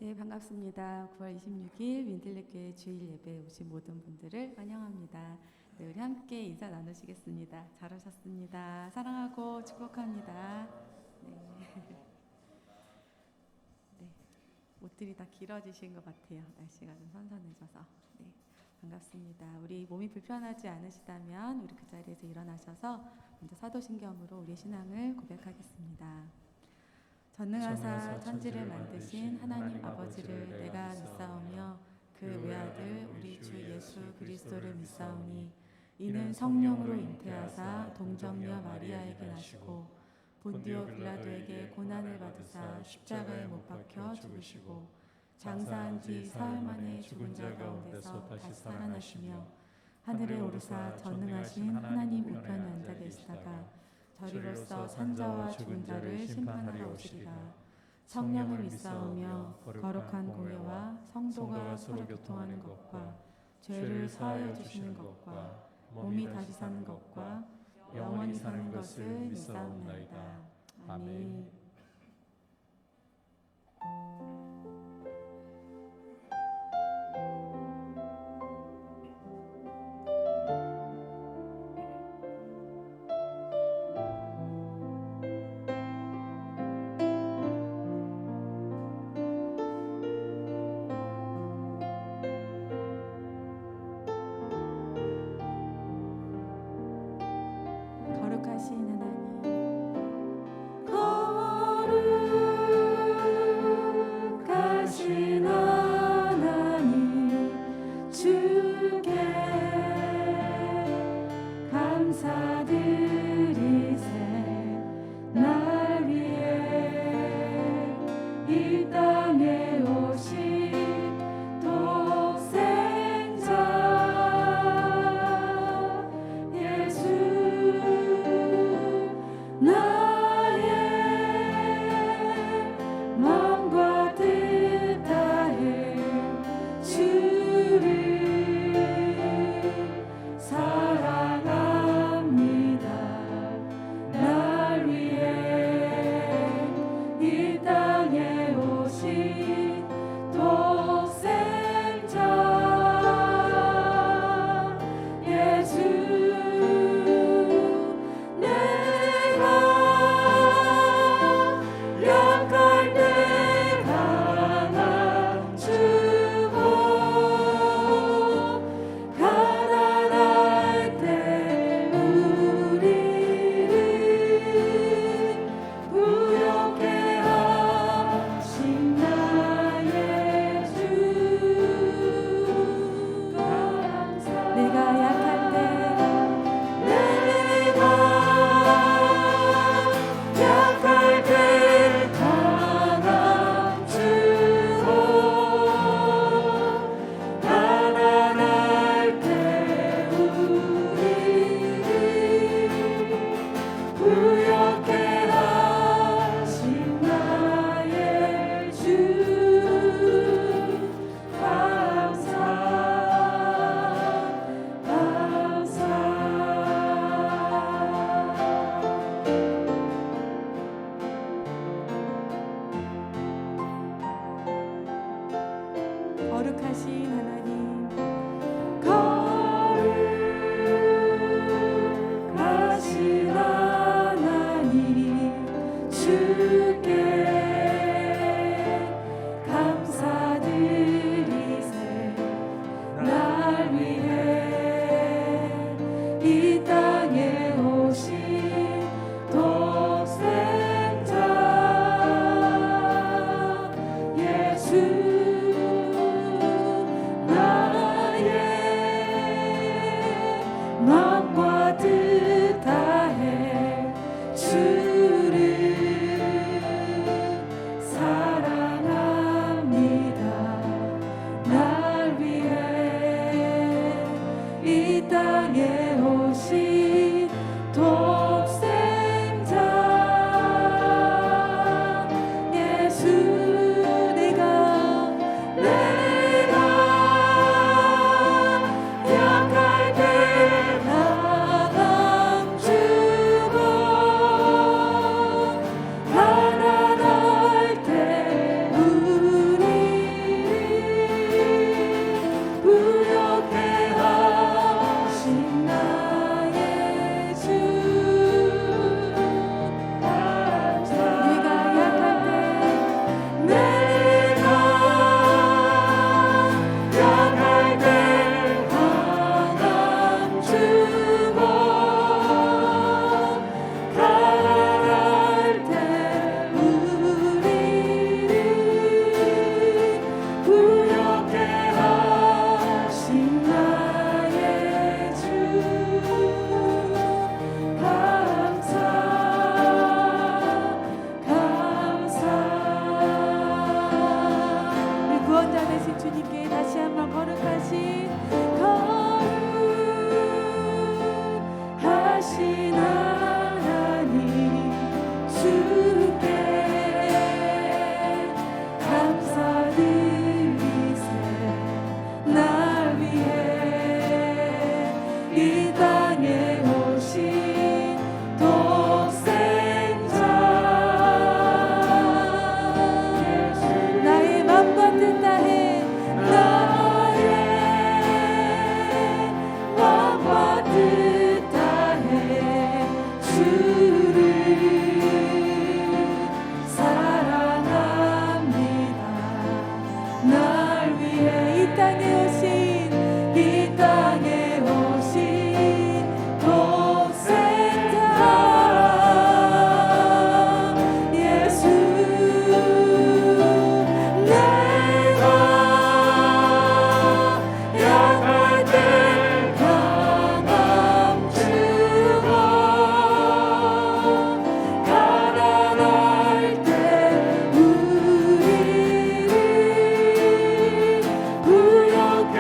네, 반갑습니다. 9월 26일 민들레교회 주일 예배에 오신 모든 분들을 환영합니다. 네, 우리 함께 인사 나누시겠습니다. 잘 오셨습니다. 사랑하고 축복합니다. 네. 네, 옷들이 다 길어지신 것 같아요. 날씨가 좀 선선해져서. 네, 반갑습니다. 우리 몸이 불편하지 않으시다면 우리 그 자리에서 일어나셔서 먼저 사도신경으로 우리 신앙을 고백하겠습니다. 전능하사 천지를 만드신 하나님 아버지를 내가 믿사오며 그 외아들 우리 주 예수 그리스도를 믿사오니 이는 성령으로 잉태하사 동정녀 마리아에게 나시고 본디오 빌라도에게 고난을 받으사 십자가에 못 박혀 죽으시고 장사한 뒤 사흘 만에 죽은 자 가운데서 다시 살아나시며 하늘에 오르사 전능하신 하나님 우편에 앉아 계시다가 저리로서 산자와 죽은 자를 심판하러 오시리라. 성령을 믿사오며 거룩한 공예와 성도가 서로 교통하는 것과 죄를 사하여 주시는 것과 몸이 다시 사는 것과 영원히 사는 것을 믿사옵나이다. 아멘. 거룩하신 하나님, 오신 하나님, 거룩하신 하나님 주께 감사드리세. 날 위해 이 땅에 오신 독생자 예수, 나의 마음과 뜻 다해 주를 사랑합니다. 날 위해 이 땅에 오신 독생자 예수, 내가 약할 때 강함 주고 가난할 때 우리를 부욕해 하신 나의 주 감사. 내가 약할 때 강함 주고 가난할 때 우리를 부욕해 하신 나의 주 감사 감사. 우리 구원자 되신 주님께 다시 한번 거룩하신 하나님 주께 감사드리세. 날 위해 이 땅에 오신 독생자 나의 맘과 뜻 다해 나의 마음과 뜻 다해 주를 사랑합니다. 날 위해 이 땅에 오신 이 땅에 오신 독생자 예수, 내가 약할 때 강함 주고 가난할 때 우리를 부욕해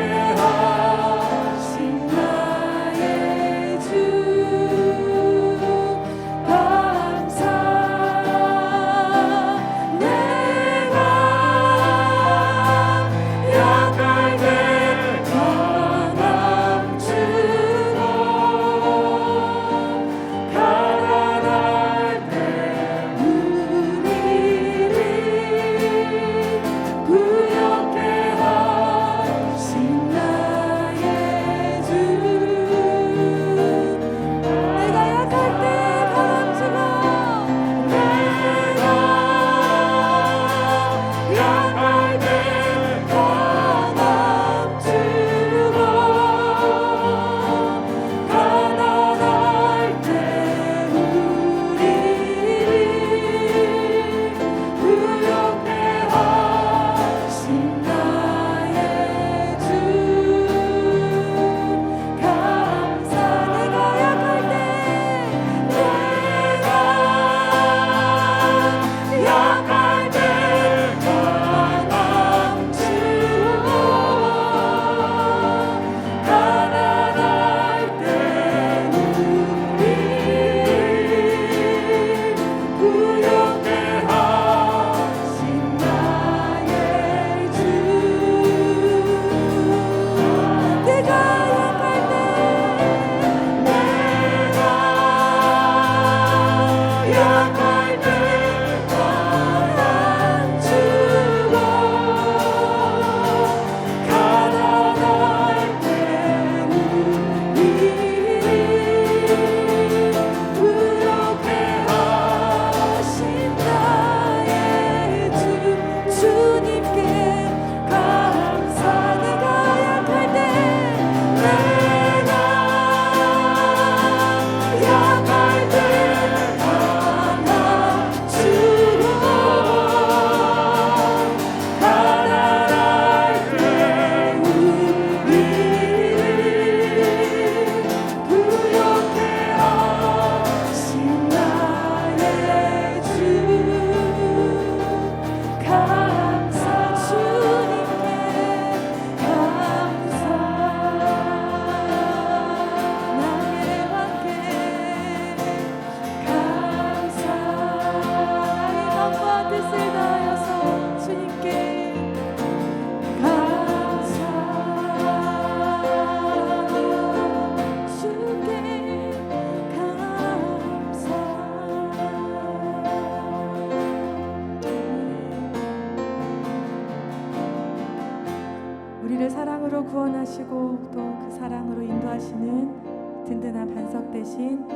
사랑으로 구원하시고 또 그 사랑으로 인도하시는 든든한 반석 대신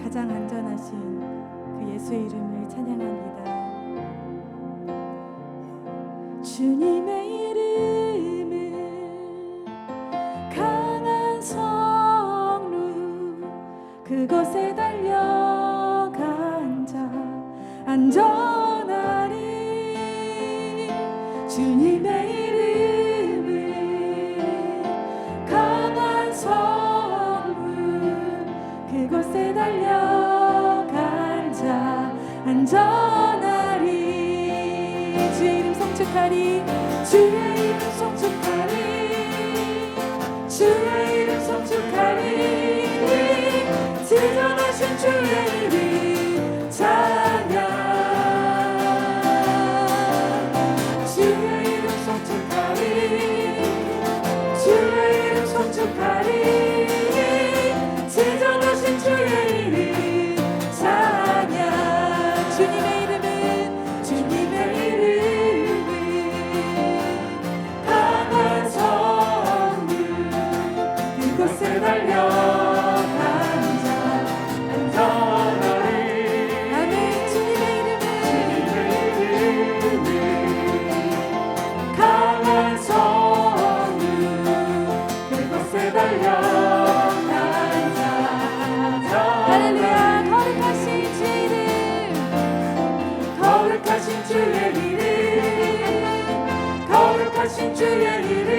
가장 안전하신 그 예수의 이름을 찬양합니다. 주님의 이름은 강한 성루 그곳에 달려간 자 안전하리. 주님의 이름은 강한 성루 그곳에 달려간 자 안전하리. 주의 이름 성축하리. 주의 이름 성축하리. 주의 이름 성축하리. 지존하신 주의 이름 찬양. 주의 이름 성축하리. 주의 이름 성축하리. 지존하신 주의 이름 찬양. 주님의 이름은 주님의 이름은 강한 성문 그곳에 달려간 자 안전하리. 아멘. 주님의 이름은 강한 성문 그곳에 달려간 자 할렐루야. 거룩하신 주의 이름 거룩하신 주의 이름 거룩하신 주의 이름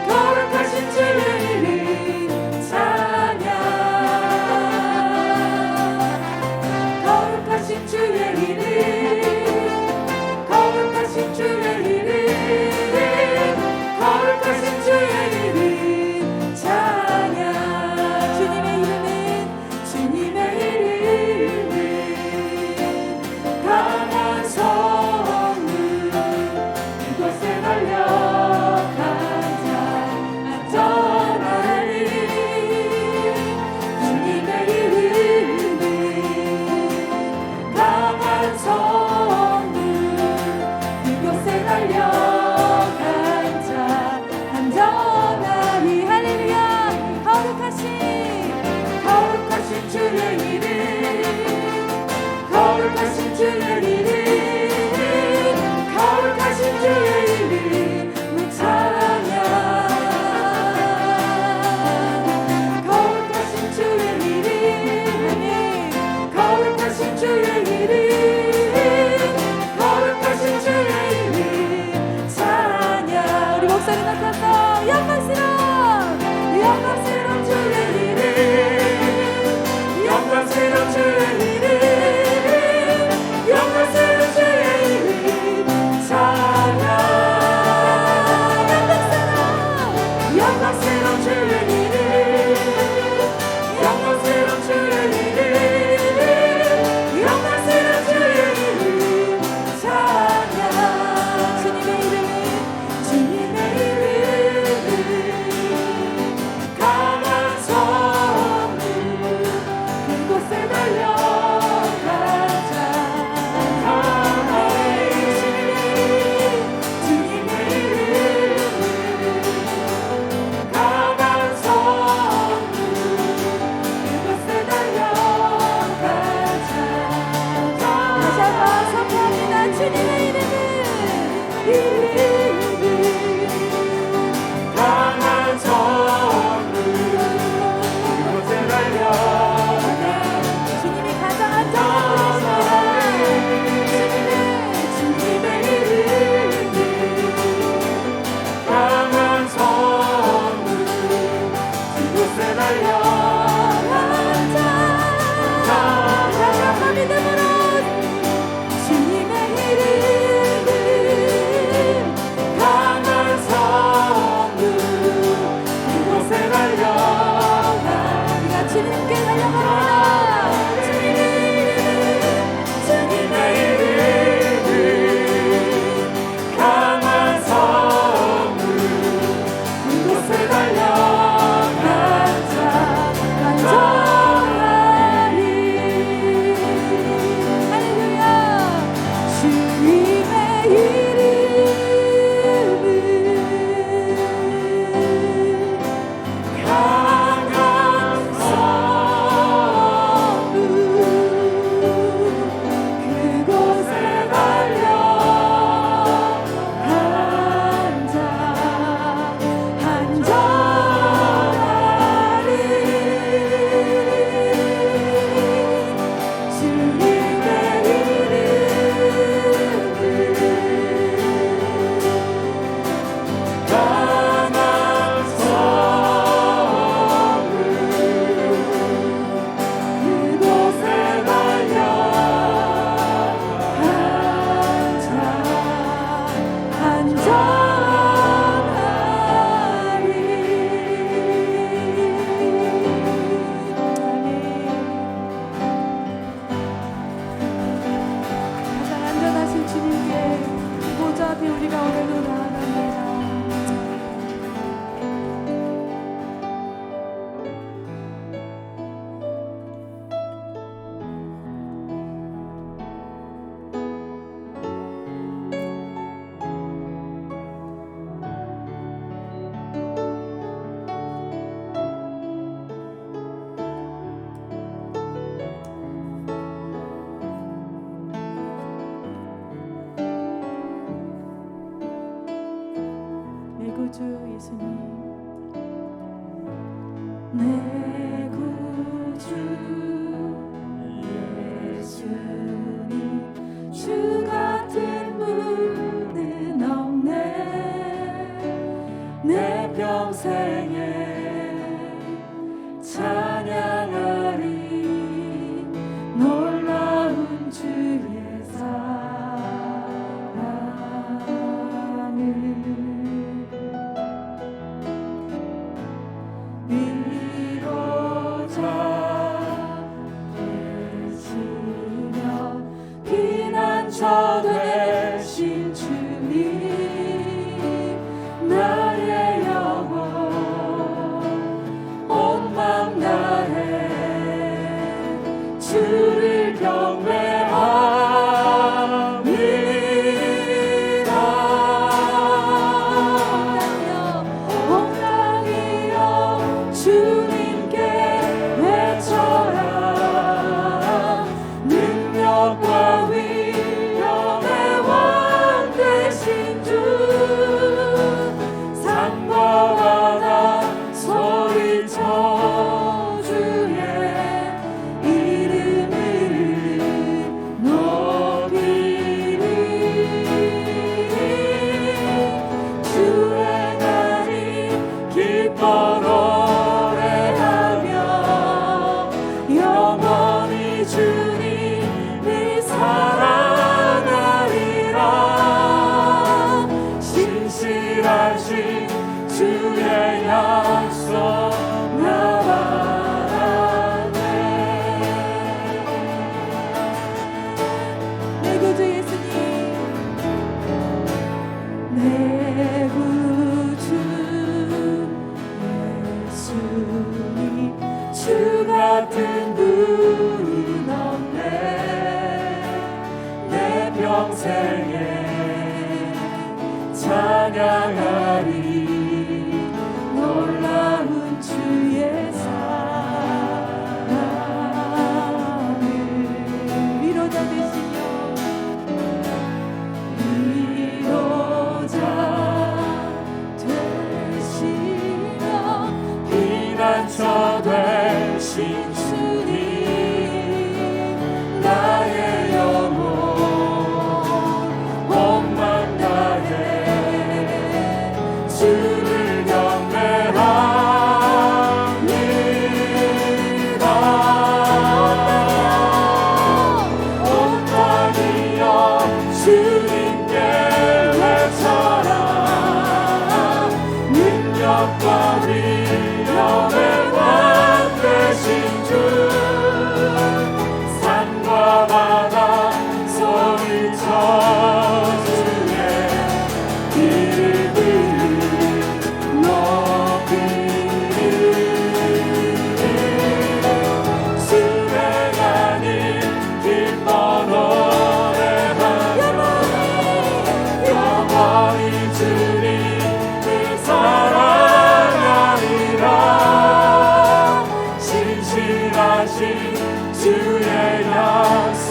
거룩하신 주의 이름 찬양. 거룩하신 주의 이름 거룩하신 주의 이름 거룩하신 주의 이름 찬양. 주님의 이름은 주님의 이름은 강한 성문 그곳에 달려간 자 안전하리. 주님의 이름은 강한 성문 그곳에 달려간 자 안전하리. 할렐루야. 거룩하신 주의 이름 거룩하신 주의 이름 거룩하신 주의 이름 찬양. 거룩하신 주의 이름 아멘. 거룩하신 주의 이름 거룩하신 주의 이름 찬양. 우리 목소리 높여서 영광스러운 주의 이름 영광스러운 주의 이름 영광스러운 주의 이름 찬양. 영광스러운 주의 이름 영광스러운 주의 이름 영광스러운 주의 이름 찬양. 주님의 이름은 주님의 이름은 강한 구주 예수님, 내 구주 예수님, 주 같은 분은 없네. 내 평생에 찬양하리 놀라운 주의 사랑을. 위로자 되시며 피난처 되신 주님, 나의 영혼 온 맘 다해 주를 경배합니다. 온땅이여 주님께 외쳐라. 능력과 위엄의 왕 되신 주, 산과 바다 소리쳐 주의 이름을 높이리. 주의 날이 기뻐 노래하며 영원히 주님을 사랑하리라. 신실하신 주의 약속 나바라네. 내 구주 예수님, 내 구주 예수님, 주 같은 분은 없네. 내 평생에 찬양하리 놀라운 주의 사랑을. 위로자 되시며 위로자 되시며 피난처 되신 주님, 나의 영혼 온 맘 다해 주를 경배합니다. 온 땅이여 주님께 외쳐라. 능력과 위엄의 왕 되신 주, 산과 바다 소리쳐 주의 이름을 높이리. 수행하니 기뻐 노래하며 영원히 주님을 사랑하리라. 신실하신 주의 약속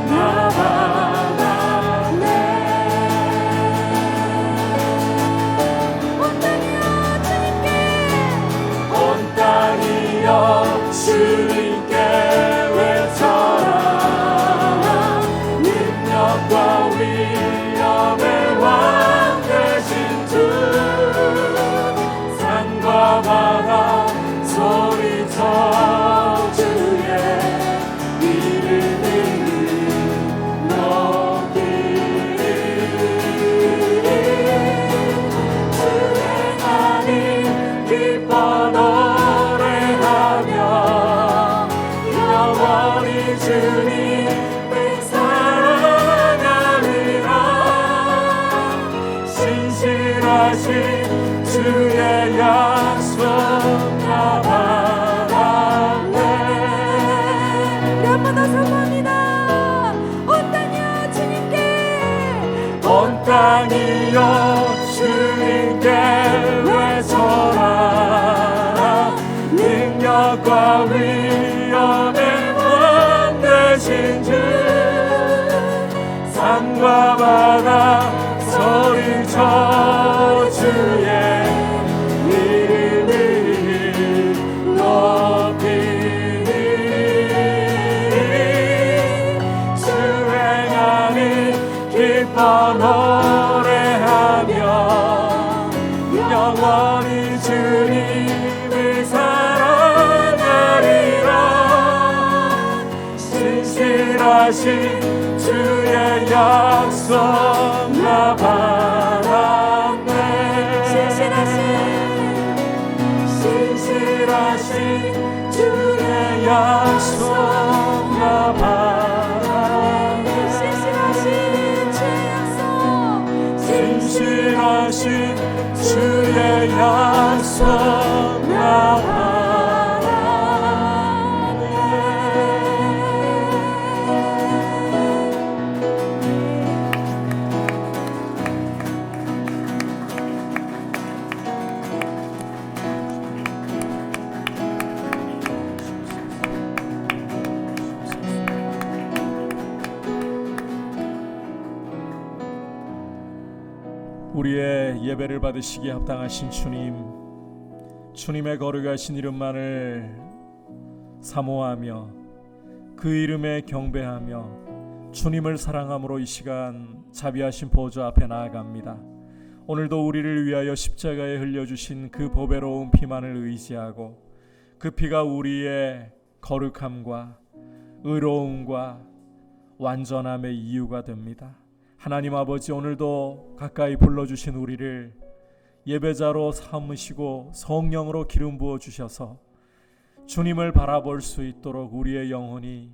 나바라네. 온 땅이여 주님께 외쳐라. 능력과 위엄의 왕 되신 주, 산과 바다 소리쳐 주의 이름을 높이리. 수행하니 기뻐 노래하며 영원히 주님을 사랑하리라. 신실하신 주의 약속 나바라네. 우리 한 번 더 선포합니다. 온 땅이여 주님께, 온 땅이여 주님께 외쳐라. 능력과 위엄의 왕 되신 주, 산과 바다 소리쳐 주의 주의 이름을 높이니 수행하니 기뻐 노래하며 영원히 주님을 사랑하리라. 신실하신 주의 약속 나 바랐네. 신실하신 주의 약속 나 바랐네. 신실하신 주의 약속 나 우리의 예배를 받으시기에 합당하신 주님, 주님의 거룩하신 이름만을 사모하며 그 이름에 경배하며 주님을 사랑함으로 이 시간 자비하신 보좌 앞에 나아갑니다. 오늘도 우리를 위하여 십자가에 흘려주신 그 보배로운 피만을 의지하고 그 피가 우리의 거룩함과 의로움과 완전함의 이유가 됩니다. 하나님 아버지, 오늘도 가까이 불러주신 우리를 예배자로 삼으시고 성령으로 기름 부어 주셔서 주님을 바라볼 수 있도록 우리의 영혼이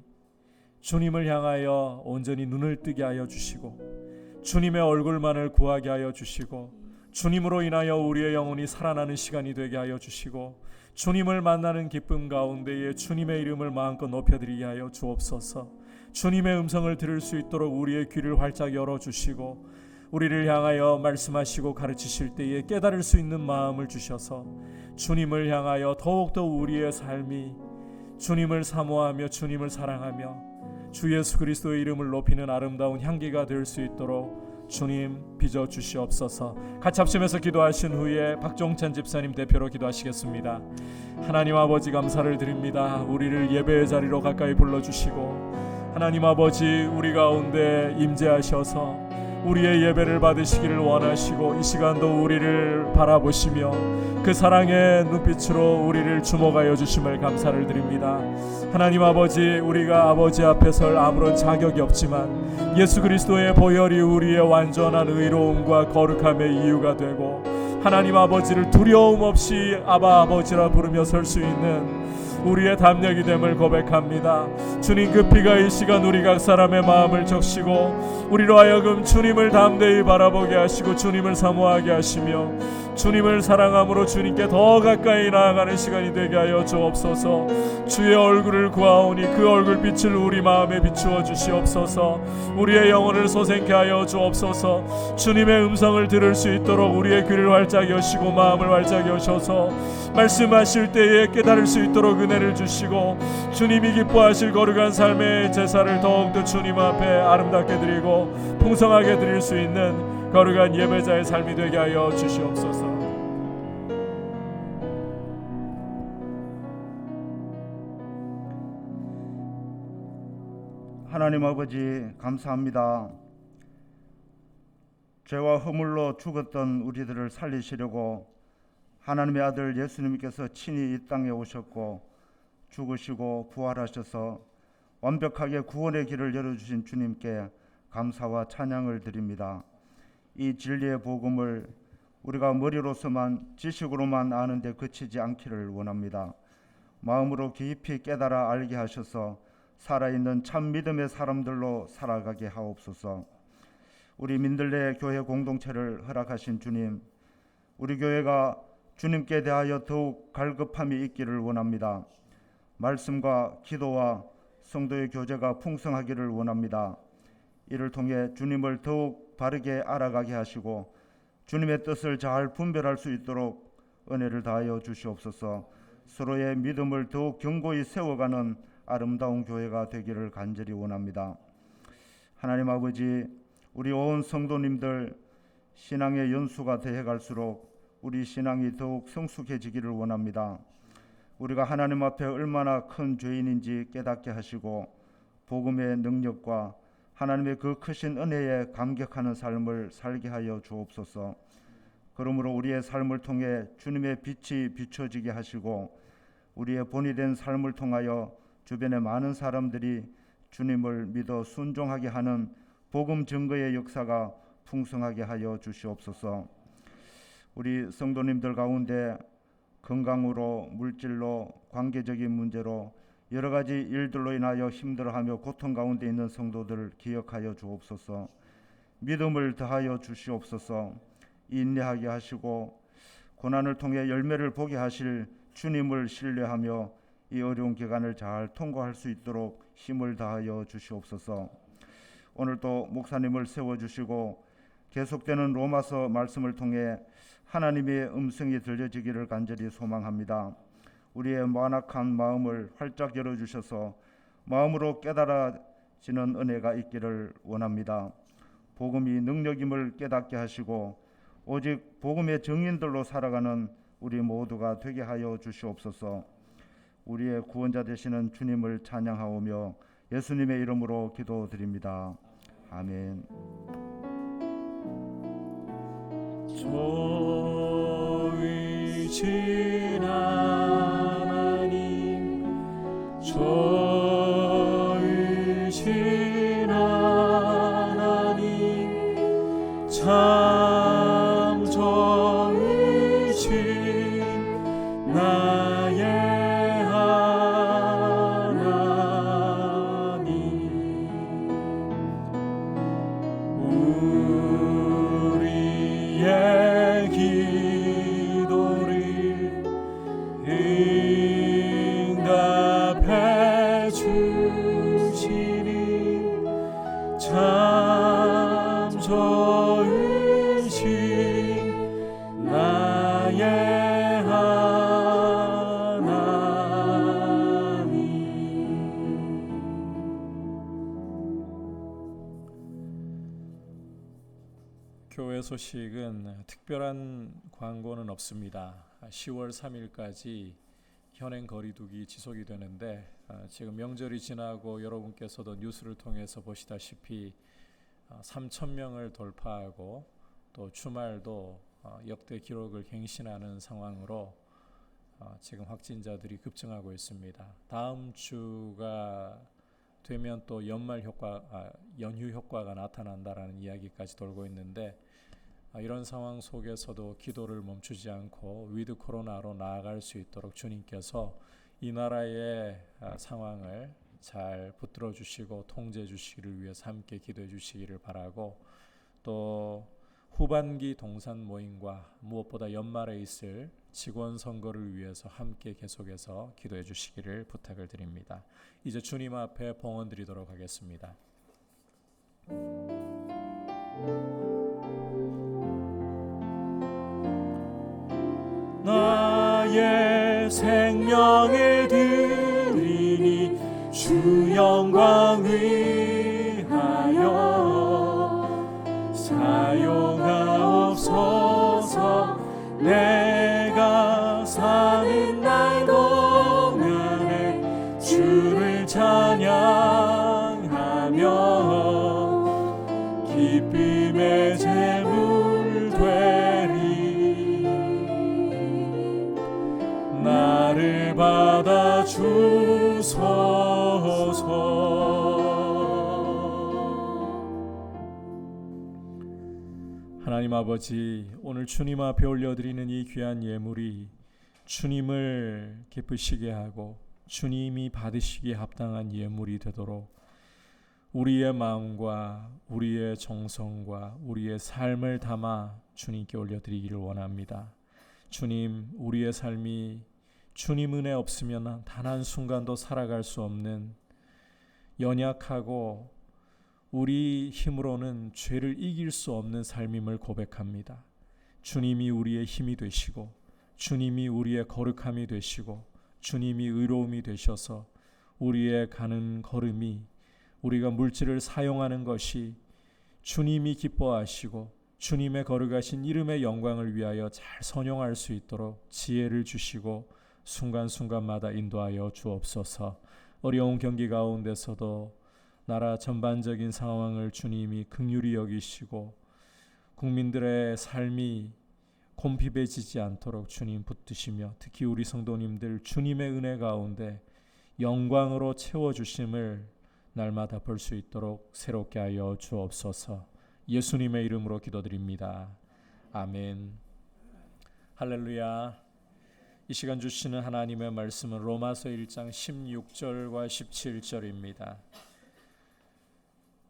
주님을 향하여 온전히 눈을 뜨게 하여 주시고 주님의 얼굴만을 구하게 하여 주시고 주님으로 인하여 우리의 영혼이 살아나는 시간이 되게 하여 주시고 주님을 만나는 기쁨 가운데에 주님의 이름을 마음껏 높여드리게 하여 주옵소서. 주님의 음성을 들을 수 있도록 우리의 귀를 활짝 열어주시고 우리를 향하여 말씀하시고 가르치실 때에 깨달을 수 있는 마음을 주셔서 주님을 향하여 더욱더 우리의 삶이 주님을 사모하며 주님을 사랑하며 주 예수 그리스도의 이름을 높이는 아름다운 향기가 될 수 있도록 주님 빚어 주시옵소서. 같이 합심해서 기도하신 후에 박종찬 집사님 대표로 기도하시겠습니다. 하나님 아버지, 감사를 드립니다. 우리를 예배의 자리로 가까이 불러주시고 하나님 아버지, 우리 가운데 임재하셔서 우리의 예배를 받으시기를 원하시고 이 시간도 우리를 바라보시며 그 사랑의 눈빛으로 우리를 주목하여 주심을 감사를 드립니다. 하나님 아버지, 우리가 아버지 앞에 설 아무런 자격이 없지만 예수 그리스도의 보혈이 우리의 완전한 의로움과 거룩함의 이유가 되고 하나님 아버지를 두려움 없이 아바 아버지라 부르며 설 수 있는 우리의 담력이 됨을 고백합니다. 주님, 그 피가 이 시간 우리 각 사람의 마음을 적시고 우리로 하여금 주님을 담대히 바라보게 하시고 주님을 사모하게 하시며 주님을 사랑함으로 주님께 더 가까이 나아가는 시간이 되게 하여 주옵소서. 주의 얼굴을 구하오니 그 얼굴빛을 우리 마음에 비추어 주시옵소서. 우리의 영혼을 솟게 하여 주옵소서. 주님의 음성을 들을 수 있도록 우리의 귀를 활짝 여시고 마음을 활짝 여셔서 말씀하실 때에 깨달을 수 있도록 은혜를 주시고 주님이 기뻐하실 거룩한 삶의 제사를 더욱더 주님 앞에 아름답게 드리고 풍성하게 드릴 수 있는 거룩한 예배자의 삶이 되게 하여 주시옵소서. 하나님 아버지, 감사합니다. 죄와 허물로 죽었던 우리들을 살리시려고 하나님의 아들 예수님께서 친히 이 땅에 오셨고 죽으시고 부활하셔서 완벽하게 구원의 길을 열어주신 주님께 감사와 찬양을 드립니다. 이 진리의 복음을 우리가 머리로서만 지식으로만 아는데 그치지 않기를 원합니다. 마음으로 깊이 깨달아 알게 하셔서 살아있는 참 믿음의 사람들로 살아가게 하옵소서. 우리 민들레 교회 공동체를 허락하신 주님, 우리 교회가 주님께 대하여 더욱 갈급함이 있기를 원합니다. 말씀과 기도와 성도의 교제가 풍성하기를 원합니다. 이를 통해 주님을 더욱 바르게 알아가게 하시고 주님의 뜻을 잘 분별할 수 있도록 은혜를 다하여 주시옵소서. 서로의 믿음을 더욱 견고히 세워가는 아름다운 교회가 되기를 간절히 원합니다. 하나님 아버지, 우리 온 성도님들 신앙의 연수가 더해갈수록 우리 신앙이 더욱 성숙해지기를 원합니다. 우리가 하나님 앞에 얼마나 큰 죄인인지 깨닫게 하시고 복음의 능력과 하나님의 그 크신 은혜에 감격하는 삶을 살게 하여 주옵소서. 그러므로 우리의 삶을 통해 주님의 빛이 비춰지게 하시고 우리의 본이 된 삶을 통하여 주변의 많은 사람들이 주님을 믿어 순종하게 하는 복음 증거의 역사가 풍성하게 하여 주시옵소서. 우리 성도님들 가운데 건강으로, 물질로, 관계적인 문제로 여러 가지 일들로 인하여 힘들어하며 고통 가운데 있는 성도들을 기억하여 주옵소서. 믿음을 더하여 주시옵소서. 인내하게 하시고 고난을 통해 열매를 보게 하실 주님을 신뢰하며 이 어려운 기간을 잘 통과할 수 있도록 힘을 다하여 주시옵소서. 오늘도 목사님을 세워주시고 계속되는 로마서 말씀을 통해 하나님의 음성이 들려지기를 간절히 소망합니다. 우리의 완악한 마음을 활짝 열어주셔서 마음으로 깨달아지는 은혜가 있기를 원합니다. 복음이 능력임을 깨닫게 하시고 오직 복음의 증인들로 살아가는 우리 모두가 되게 하여 주시옵소서. 우리의 구원자 되시는 주님을 찬양하오며 예수님의 이름으로 기도드립니다. 아멘. 좋으신 하나님, 좋으신 하나님, 참 좋으신 나의 하나님, 우리의 기도를 응답해 주시니 참 좋으신 나의 교회 소식은 특별한 광고는 없습니다. 10월 3일까지 현행 거리두기 지속이 되는데 지금 명절이 지나고 여러분께서도 뉴스를 통해서 보시다시피 3,000명을 돌파하고 또 주말도 역대 기록을 갱신하는 상황으로 지금 확진자들이 급증하고 있습니다. 다음 주가 되면 또 연말 연휴 효과가 나타난다라는 이야기까지 돌고 있는데 이런 상황 속에서도 기도를 멈추지 않고 위드 코로나로 나아갈 수 있도록 주님께서 이 나라의 상황을 잘 붙들어 주시고 통제해 주시기를 위해서 함께 기도해 주시기를 바라고, 또 후반기 동산 모임과 무엇보다 연말에 있을 직원 선거를 위해서 함께 계속해서 기도해 주시기를 부탁을 드립니다. 이제 주님 앞에 봉헌 드리도록 하겠습니다. 나의 생명을 드리니 주 영광 위하여 사용하옵소서. 내가 사는 날 동안에 주를 찬양하며 기쁨의 제물 되리. 나를 받아 주소서. 하나님 아버지, 오늘 주님 앞에 올려드리는 이 귀한 예물이 주님을 기쁘시게 하고 주님이 받으시기에 합당한 예물이 되도록 우리의 마음과 우리의 정성과 우리의 삶을 담아 주님께 올려드리기를 원합니다. 주님, 우리의 삶이 주님 은혜 없으면 단 한순간도 살아갈 수 없는 연약하고 우리 힘으로는 죄를 이길 수 없는 삶임을 고백합니다. 주님이 우리의 힘이 되시고 주님이 우리의 거룩함이 되시고 주님이 의로움이 되셔서 우리의 가는 걸음이, 우리가 물질을 사용하는 것이 주님이 기뻐하시고 주님의 거룩하신 이름의 영광을 위하여 잘 선용할 수 있도록 지혜를 주시고 순간순간마다 인도하여 주옵소서. 어려운 경기 가운데서도 나라 전반적인 상황을 주님이 긍휼히 여기시고 국민들의 삶이 곰핍해지지 않도록 주님 붙드시며 특히 우리 성도님들 주님의 은혜 가운데 영광으로 채워주심을 날마다 볼 수 있도록 새롭게 하여 주옵소서. 예수님의 이름으로 기도드립니다. 아멘. 할렐루야. 이 시간 주시는 하나님의 말씀은 로마서 1장 16절과 17절입니다.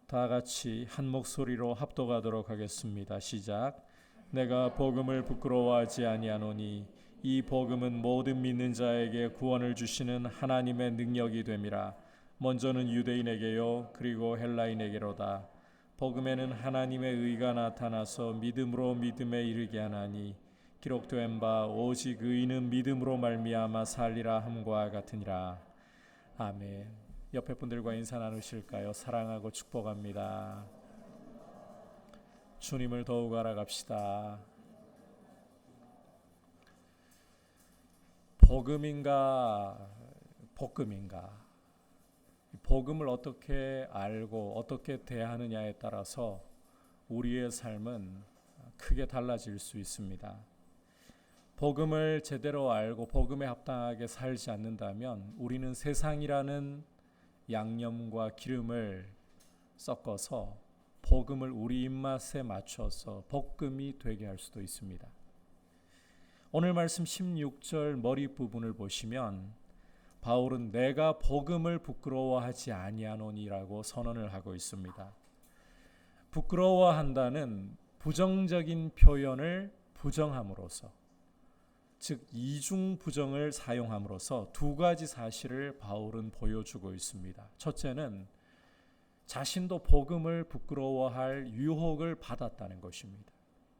다 같이 한 목소리로 합독하도록 하겠습니다. 시작. 내가 복음을 부끄러워하지 아니하노니 이 복음은 모든 믿는 자에게 구원을 주시는 하나님의 능력이 됨이라. 먼저는 유대인에게요 그리고 헬라인에게로다. 복음에는 하나님의 의가 나타나서 믿음으로 믿음에 이르게 하나니 기록된 바 오직 의인은 믿음으로 말미암아 살리라 함과 같으니라. 아멘. 옆에 분들과 인사 나누실까요? 사랑하고 축복합니다. 주님을 더욱 알아갑시다. 복음인가 복음인가? 복음을 어떻게 알고 어떻게 대하느냐에 따라서 우리의 삶은 크게 달라질 수 있습니다. 복음을 제대로 알고 복음에 합당하게 살지 않는다면 우리는 세상이라는 양념과 기름을 섞어서 복음을 우리 입맛에 맞춰서 볶음이 되게 할 수도 있습니다. 오늘 말씀 16절 머리 부분을 보시면 바울은 내가 복음을 부끄러워하지 아니하노니라고 선언을 하고 있습니다. 부끄러워한다는 부정적인 표현을 부정함으로써, 즉 이중 부정을 사용함으로써 두 가지 사실을 바울은 보여주고 있습니다. 첫째는 자신도 복음을 부끄러워할 유혹을 받았다는 것입니다.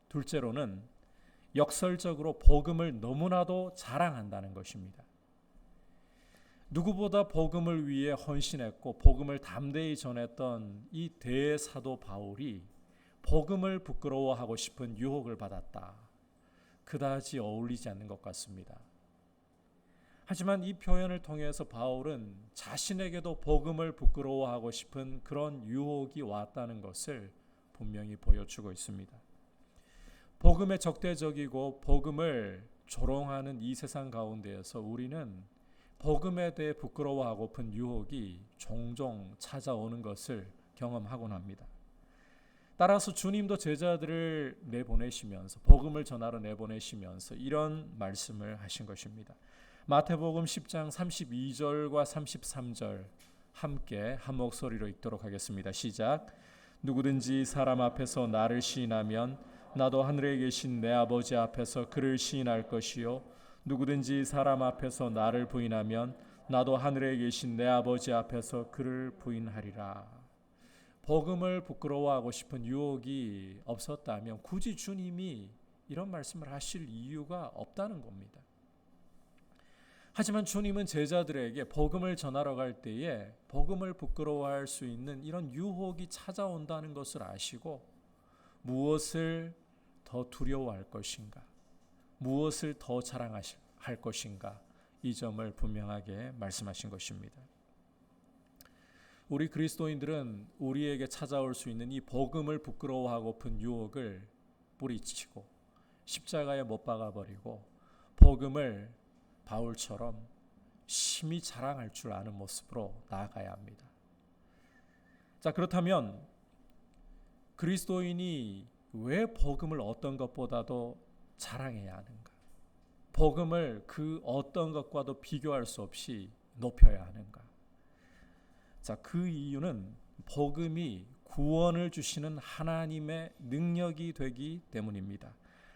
둘째로는 역설적으로 복음을 너무나도 자랑한다는 것입니다. 누구보다 복음을 위해 헌신했고 복음을 담대히 전했던 이 대사도 바울이 복음을 부끄러워하고 싶은 유혹을 받았다. 그다지 어울리지 않는 것 같습니다. 하지만 이 표현을 통해서 바울은 자신에게도 복음을 부끄러워하고 싶은 그런 유혹이 왔다는 것을 분명히 보여주고 있습니다. 복음에 적대적이고 복음을 조롱하는 이 세상 가운데에서 우리는 복음에 대해 부끄러워하고픈 유혹이 종종 찾아오는 것을 경험하곤 합니다. 따라서 주님도 제자들을 내보내시면서 복음을 전하러 내보내시면서 이런 말씀을 하신 것입니다. 마태복음 10장 32절과 33절 함께 한 목소리로 읽도록 하겠습니다. 시작. 누구든지 사람 앞에서 나를 시인하면 나도 하늘에 계신 내 아버지 앞에서 그를 시인할 것이요 누구든지 사람 앞에서 나를 부인하면 나도 하늘에 계신 내 아버지 앞에서 그를 부인하리라. 복음을 부끄러워하고 싶은 유혹이 없었다면 굳이 주님이 이런 말씀을 하실 이유가 없다는 겁니다. 하지만 주님은 제자들에게 복음을 전하러 갈 때에 복음을 부끄러워할 수 있는 이런 유혹이 찾아온다는 것을 아시고 무엇을 더 두려워할 것인가, 무엇을 더 자랑할 것인가, 이 점을 분명하게 말씀하신 것입니다. 우리 그리스도인들은 우리에게 찾아올 수 있는 이 복음을 부끄러워하고픈 유혹을 뿌리치고 십자가에 못 박아버리고 복음을 바울처럼 심히 자랑할 줄 아는 모습으로 나아가야 합니다. 자, 그렇다면 그리스도인이 왜 복음을 어떤 것보다도 자랑해야 하는가? 복음을 그 어떤 것과도 비교할 수 없이 높여야 하는가? 자, 그 이유는 복음이 구원을 주시는 하나님의 능력이 되기 때문입니다.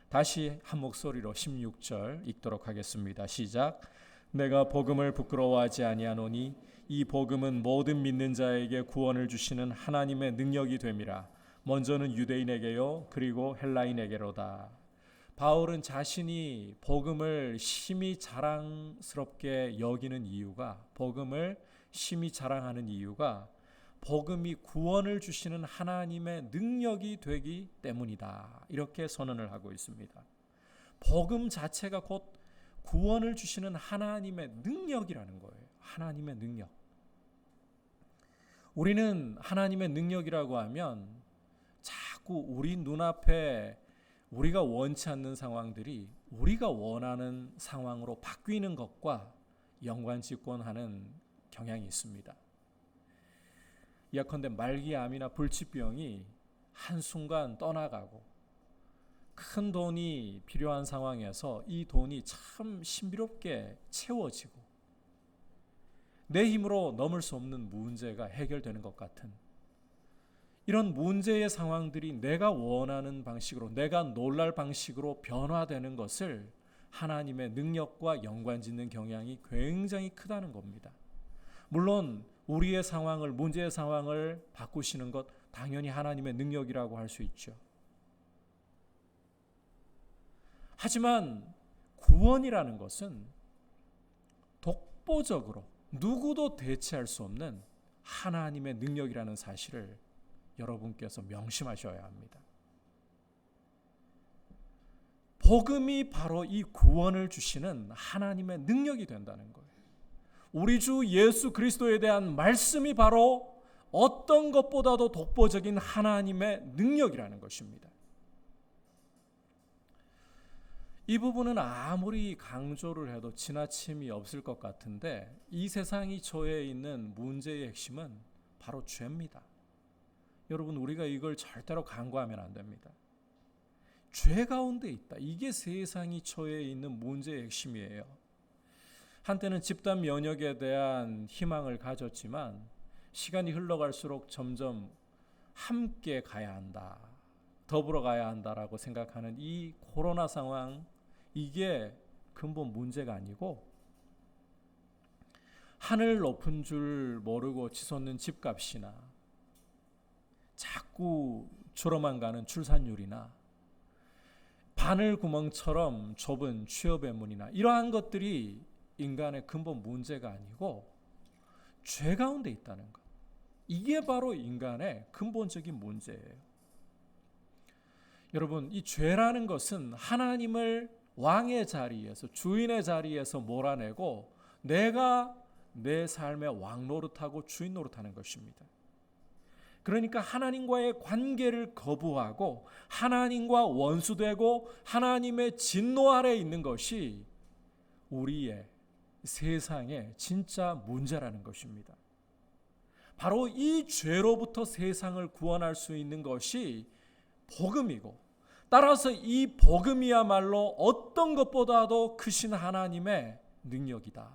다시 한 목소리로 16절 읽도록 하겠습니다. 시작. 내가 복음을 부끄러워하지 아니하노니 이 복음은 모든 믿는 자에게 구원을 주시는 하나님의 능력이 됨이라. 먼저는 유대인에게요 그리고 헬라인에게로다. 바울은 자신이 복음을 심히 자랑스럽게 여기는 이유가, 복음을 심히 자랑하는 이유가 복음이 구원을 주시는 하나님의 능력이 되기 때문이다. 이렇게 선언을 하고 있습니다. 복음 자체가 곧 구원을 주시는 하나님의 능력이라는 거예요. 하나님의 능력. 우리는 하나님의 능력이라고 하면 자꾸 우리 눈앞에 우리가 원치 않는 상황들이 우리가 원하는 상황으로 바뀌는 것과 연관짓곤 하는 경향이 있습니다. 예컨대 말기암이나 불치병이 한순간 떠나가고 큰 돈이 필요한 상황에서 이 돈이 참 신비롭게 채워지고 내 힘으로 넘을 수 없는 문제가 해결되는 것 같은 이런 문제의 상황들이 내가 원하는 방식으로, 내가 놀랄 방식으로 변화되는 것을 하나님의 능력과 연관짓는 경향이 굉장히 크다는 겁니다. 물론 우리의 상황을, 문제의 상황을 바꾸시는 것 당연히 하나님의 능력이라고 할 수 있죠. 하지만 구원이라는 것은 독보적으로 누구도 대체할 수 없는 하나님의 능력이라는 사실을 여러분께서 명심하셔야 합니다. 복음이 바로 이 구원을 주시는 하나님의 능력이 된다는 거예요. 우리 주 예수 그리스도에 대한 말씀이 바로 어떤 것보다도 독보적인 하나님의 능력이라는 것입니다. 이 부분은 아무리 강조를 해도 지나침이 없을 것 같은데 이 세상이 처해 있는 문제의 핵심은 바로 죄입니다. 여러분, 우리가 이걸 절대로 간과하면 안 됩니다. 죄 가운데 있다. 이게 세상이 처해 있는 문제의 핵심이에요. 한때는 집단 면역에 대한 희망을 가졌지만 시간이 흘러갈수록 점점 함께 가야 한다, 더불어 가야 한다라고 생각하는 이 코로나 상황, 이게 근본 문제가 아니고 하늘 높은 줄 모르고 치솟는 집값이나 자꾸 줄어만 가는 출산율이나 바늘구멍처럼 좁은 취업의 문이나 이러한 것들이 인간의 근본 문제가 아니고 죄 가운데 있다는 것, 이게 바로 인간의 근본적인 문제예요. 여러분, 이 죄라는 것은 하나님을 왕의 자리에서, 주인의 자리에서 몰아내고 내가 내 삶의 왕 노릇하고 주인 노릇하는 것입니다. 그러니까 하나님과의 관계를 거부하고 하나님과 원수되고 하나님의 진노 아래 있는 것이 우리의 세상의 진짜 문제라는 것입니다. 바로 이 죄로부터 세상을 구원할 수 있는 것이 복음이고, 따라서 이 복음이야말로 어떤 것보다도 크신 하나님의 능력이다.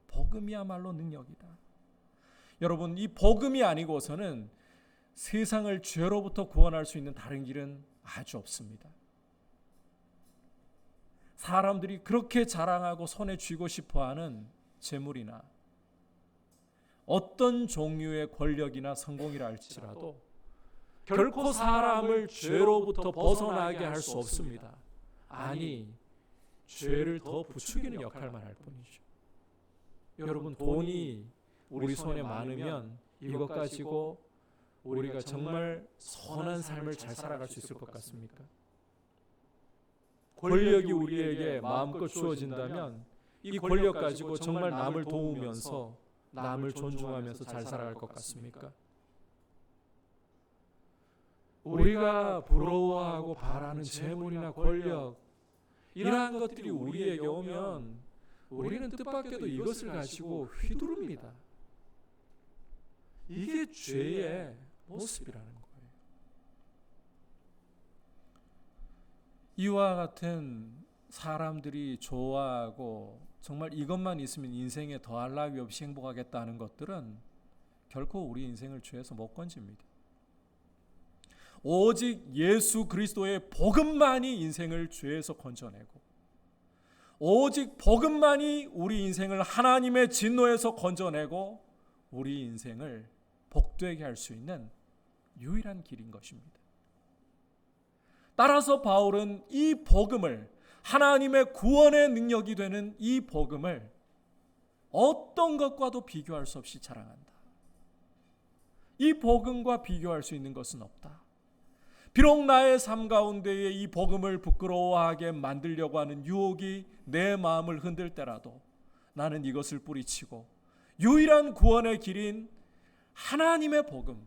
복음이야말로 능력이다. 여러분, 이 복음이 아니고서는 세상을 죄로부터 구원할 수 있는 다른 길은 아주 없습니다. 사람들이 그렇게 자랑하고 손에 쥐고 싶어하는 재물이나 어떤 종류의 권력이나 성공이라 할지라도 결코 사람을 죄로부터 벗어나게 할 수 없습니다. 아니, 죄를 더 부추기는 역할만 할 뿐이죠. 여러분, 돈이 우리 손에 많으면 이것 가지고 우리가 정말 선한 삶을 잘 살아갈 수 있을 것 같습니까? 권력이 우리에게 마음껏 주어진다면 이 권력 가지고 정말 남을 도우면서 남을 존중하면서 잘 살아갈 것 같습니까? 우리가 부러워하고 바라는 재물이나 권력, 이러한 것들이 우리에게 오면 우리는 뜻밖에도 이것을 가지고 휘두릅니다. 이게 죄의 모습이라는 거예요. 이와 같은 사람들이 좋아하고 정말 이것만 있으면 인생에 더할 나위 없이 행복하겠다는 것들은 결코 우리 인생을 죄에서 못 건집니다. 오직 예수 그리스도의 복음만이 인생을 죄에서 건져내고, 오직 복음만이 우리 인생을 하나님의 진노에서 건져내고 우리 인생을 복되게 할 수 있는 유일한 길인 것입니다. 따라서 바울은 이 복음을, 하나님의 구원의 능력이 되는 이 복음을 어떤 것과도 비교할 수 없이 자랑한다. 이 복음과 비교할 수 있는 것은 없다. 비록 나의 삶 가운데에 이 복음을 부끄러워하게 만들려고 하는 유혹이 내 마음을 흔들 때라도 나는 이것을 뿌리치고 유일한 구원의 길인 하나님의 복음,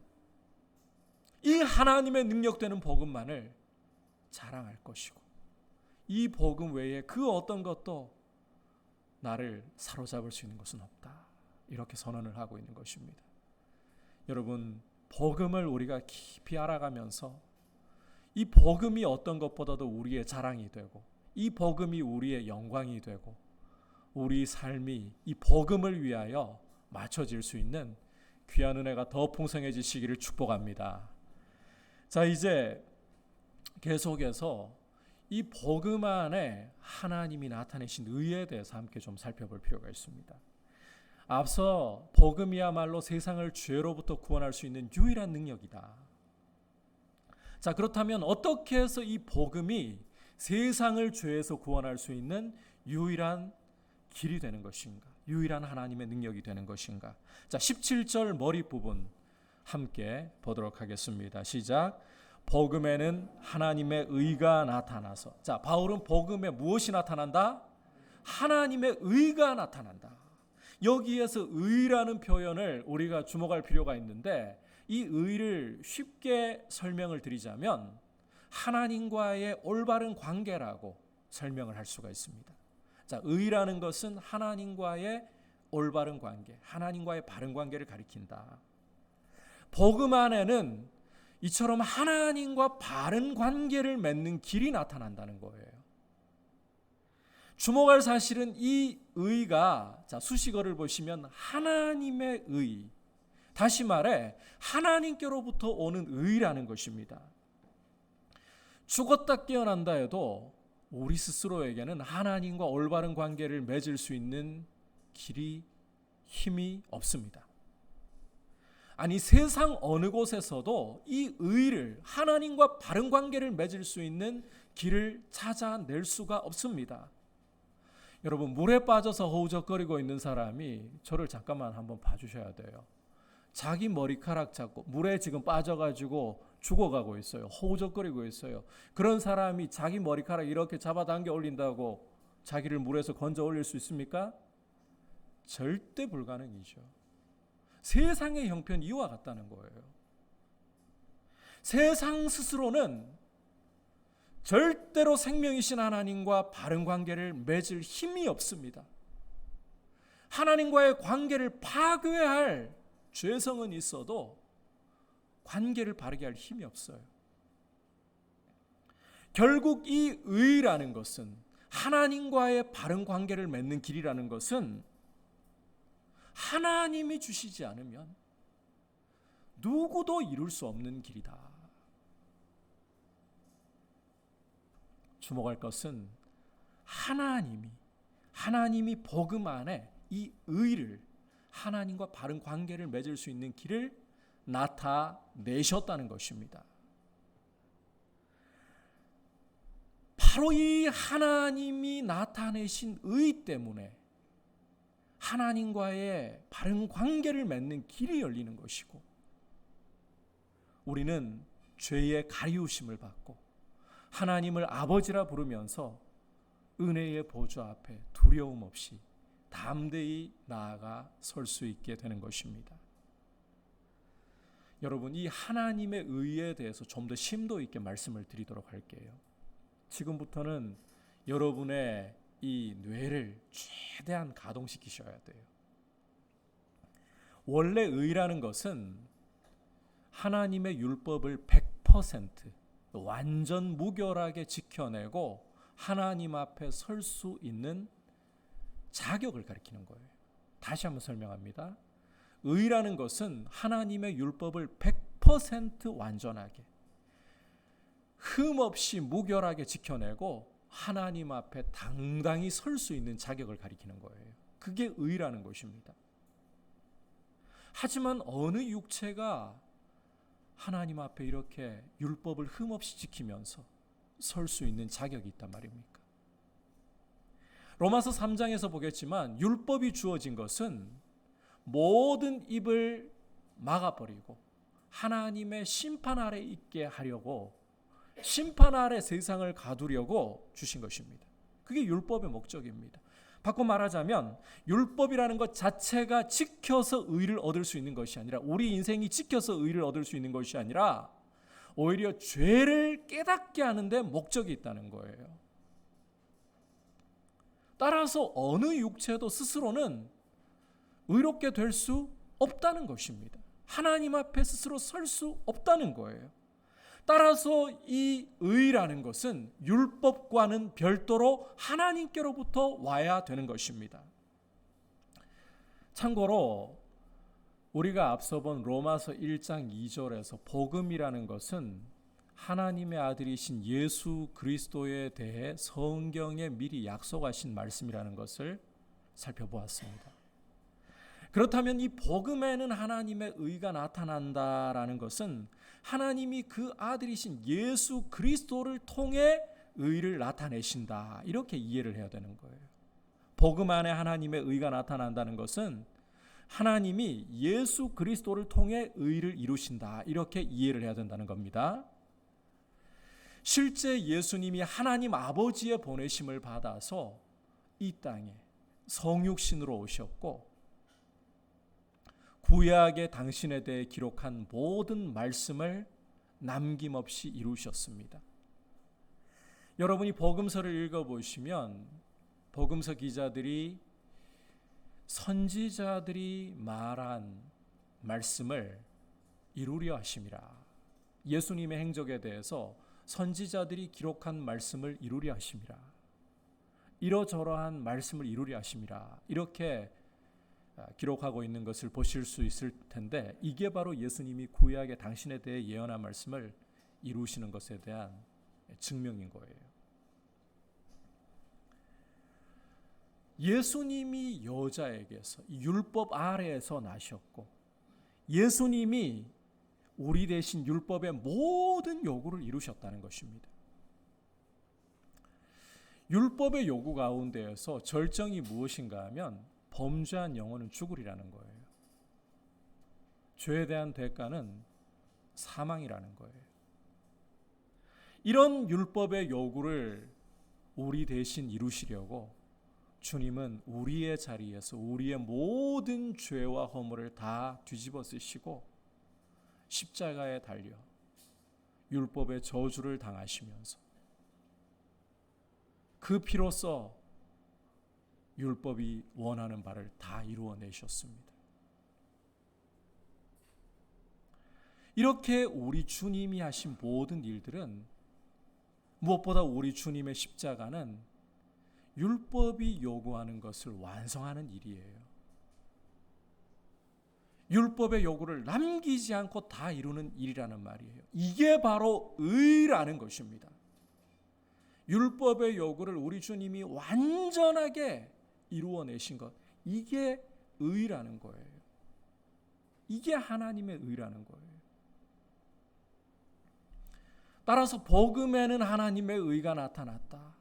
이 하나님의 능력되는 복음만을 자랑할 것이고 이 복음 외에 그 어떤 것도 나를 사로잡을 수 있는 것은 없다. 이렇게 선언을 하고 있는 것입니다. 여러분, 복음을 우리가 깊이 알아가면서 이 복음이 어떤 것보다도 우리의 자랑이 되고 이 복음이 우리의 영광이 되고 우리 삶이 이 복음을 위하여 맞춰질 수 있는 귀한 은혜가 더 풍성해지시기를 축복합니다. 자, 이제 계속해서 이 복음 안에 하나님이 나타내신 의에 대해서 함께 좀 살펴볼 필요가 있습니다. 앞서 복음이야말로 세상을 죄로부터 구원할 수 있는 유일한 능력이다. 자, 그렇다면 어떻게 해서 이 복음이 세상을 죄에서 구원할 수 있는 유일한 길이 되는 것인가? 유일한 하나님의 능력이 되는 것인가? 자, 17절 머리 부분 함께 보도록 하겠습니다. 시작. 복음에는 하나님의 의가 나타나서. 자, 바울은 복음에 무엇이 나타난다? 하나님의 의가 나타난다. 여기에서 의라는 표현을 우리가 주목할 필요가 있는데 이 의를 쉽게 설명을 드리자면 하나님과의 올바른 관계라고 설명을 할 수가 있습니다. 자, 의라는 것은 하나님과의 올바른 관계, 하나님과의 바른 관계를 가리킨다. 복음 안에는 이처럼 하나님과 바른 관계를 맺는 길이 나타난다는 거예요. 주목할 사실은 이 의가, 자, 수식어를 보시면 하나님의 의, 다시 말해 하나님께로부터 오는 의라는 것입니다. 죽었다 깨어난다 해도 우리 스스로에게는 하나님과 올바른 관계를 맺을 수 있는 길이, 힘이 없습니다. 아니, 세상 어느 곳에서도 이 의를, 하나님과 바른 관계를 맺을 수 있는 길을 찾아낼 수가 없습니다. 여러분, 물에 빠져서 허우적거리고 있는 사람이 저를 잠깐만 한번 봐주셔야 돼요. 자기 머리카락 잡고 물에 지금 빠져가지고 죽어가고 있어요. 허우적거리고 있어요. 그런 사람이 자기 머리카락 이렇게 잡아당겨 올린다고 자기를 물에서 건져 올릴 수 있습니까? 절대 불가능이죠. 세상의 형편이 이와 같다는 거예요. 세상 스스로는 절대로 생명이신 하나님과 바른 관계를 맺을 힘이 없습니다. 하나님과의 관계를 파괴할 죄성은 있어도 관계를 바르게 할 힘이 없어요. 결국 이 의라는 것은, 하나님과의 바른 관계를 맺는 길이라는 것은 하나님이 주시지 않으면 누구도 이룰 수 없는 길이다. 주목할 것은 하나님이 복음 안에 이 의를, 하나님과 바른 관계를 맺을 수 있는 길을 나타내셨다는 것입니다. 바로 이 하나님이 나타내신 의 때문에 하나님과의 바른 관계를 맺는 길이 열리는 것이고, 우리는 죄의 가리우심을 받고 하나님을 아버지라 부르면서 은혜의 보좌 앞에 두려움 없이 담대히 나아가 설 수 있게 되는 것입니다. 여러분, 이 하나님의 의에 대해서 좀 더 심도 있게 말씀을 드리도록 할게요. 지금부터는 여러분의 이 뇌를 최대한 가동시키셔야 돼요. 원래 의라는 것은 하나님의 율법을 100% 완전 무결하게 지켜내고 하나님 앞에 설 수 있는 자격을 가리키는 거예요. 다시 한번 설명합니다. 의라는 것은 하나님의 율법을 100% 완전하게, 흠없이 무결하게 지켜내고 하나님 앞에 당당히 설 수 있는 자격을 가리키는 거예요. 그게 의라는 것입니다. 하지만 어느 육체가 하나님 앞에 이렇게 율법을 흠없이 지키면서 설 수 있는 자격이 있단 말입니까? 로마서 3장에서 보겠지만 율법이 주어진 것은 모든 입을 막아버리고 하나님의 심판 아래 있게 하려고, 심판 아래 세상을 가두려고 주신 것입니다. 그게 율법의 목적입니다. 바꿔 말하자면 율법이라는 것 자체가 지켜서 의를 얻을 수 있는 것이 아니라, 우리 인생이 지켜서 의를 얻을 수 있는 것이 아니라 오히려 죄를 깨닫게 하는 데 목적이 있다는 거예요. 따라서 어느 육체도 스스로는 의롭게 될 수 없다는 것입니다. 하나님 앞에 스스로 설 수 없다는 거예요. 따라서 이 의라는 것은 율법과는 별도로 하나님께로부터 와야 되는 것입니다. 참고로 우리가 앞서 본 로마서 1장 2절에서 복음이라는 것은 하나님의 아들이신 예수 그리스도에 대해 성경에 미리 약속하신 말씀이라는 것을 살펴보았습니다. 그렇다면 이 복음에는 하나님의 의가 나타난다라는 것은 하나님이 그 아들이신 예수 그리스도를 통해 의를 나타내신다, 이렇게 이해를 해야 되는 거예요. 복음 안에 하나님의 의가 나타난다는 것은 하나님이 예수 그리스도를 통해 의를 이루신다, 이렇게 이해를 해야 된다는 겁니다. 실제 예수님이 하나님 아버지의 보내심을 받아서 이 땅에 성육신으로 오셨고, 구약의 당신에 대해 기록한 모든 말씀을 남김없이 이루셨습니다. 여러분이 복음서를 읽어보시면 복음서 기자들이 선지자들이 말한 말씀을 이루려 하심이라, 예수님의 행적에 대해서 선지자들이 기록한 말씀을 이루려 하심이라, 이러저러한 말씀을 이루려 하심이라, 이렇게 기록하고 있는 것을 보실 수 있을 텐데, 이게 바로 예수님이 구약의 당신에 대해 예언한 말씀을 이루시는 것에 대한 증명인 거예요. 예수님이 여자에게서 율법 아래에서 나셨고, 예수님이 우리 대신 율법의 모든 요구를 이루셨다는 것입니다. 율법의 요구 가운데에서 절정이 무엇인가 하면 범죄한 영혼은 죽으리라는 거예요. 죄에 대한 대가는 사망이라는 거예요. 이런 율법의 요구를 우리 대신 이루시려고 주님은 우리의 자리에서 우리의 모든 죄와 허물을 다 뒤집어 쓰시고 십자가에 달려 율법의 저주를 당하시면서 그 피로써 율법이 원하는 바를 다 이루어내셨습니다. 이렇게 우리 주님이 하신 모든 일들은, 무엇보다 우리 주님의 십자가는 율법이 요구하는 것을 완성하는 일이에요. 율법의 요구를 남기지 않고 다 이루는 일이라는 말이에요. 이게 바로 의라는 것입니다. 율법의 요구를 우리 주님이 완전하게 이루어내신 것, 이게 의라는 거예요. 이게 하나님의 의라는 거예요. 따라서 복음에는 하나님의 의가 나타났다.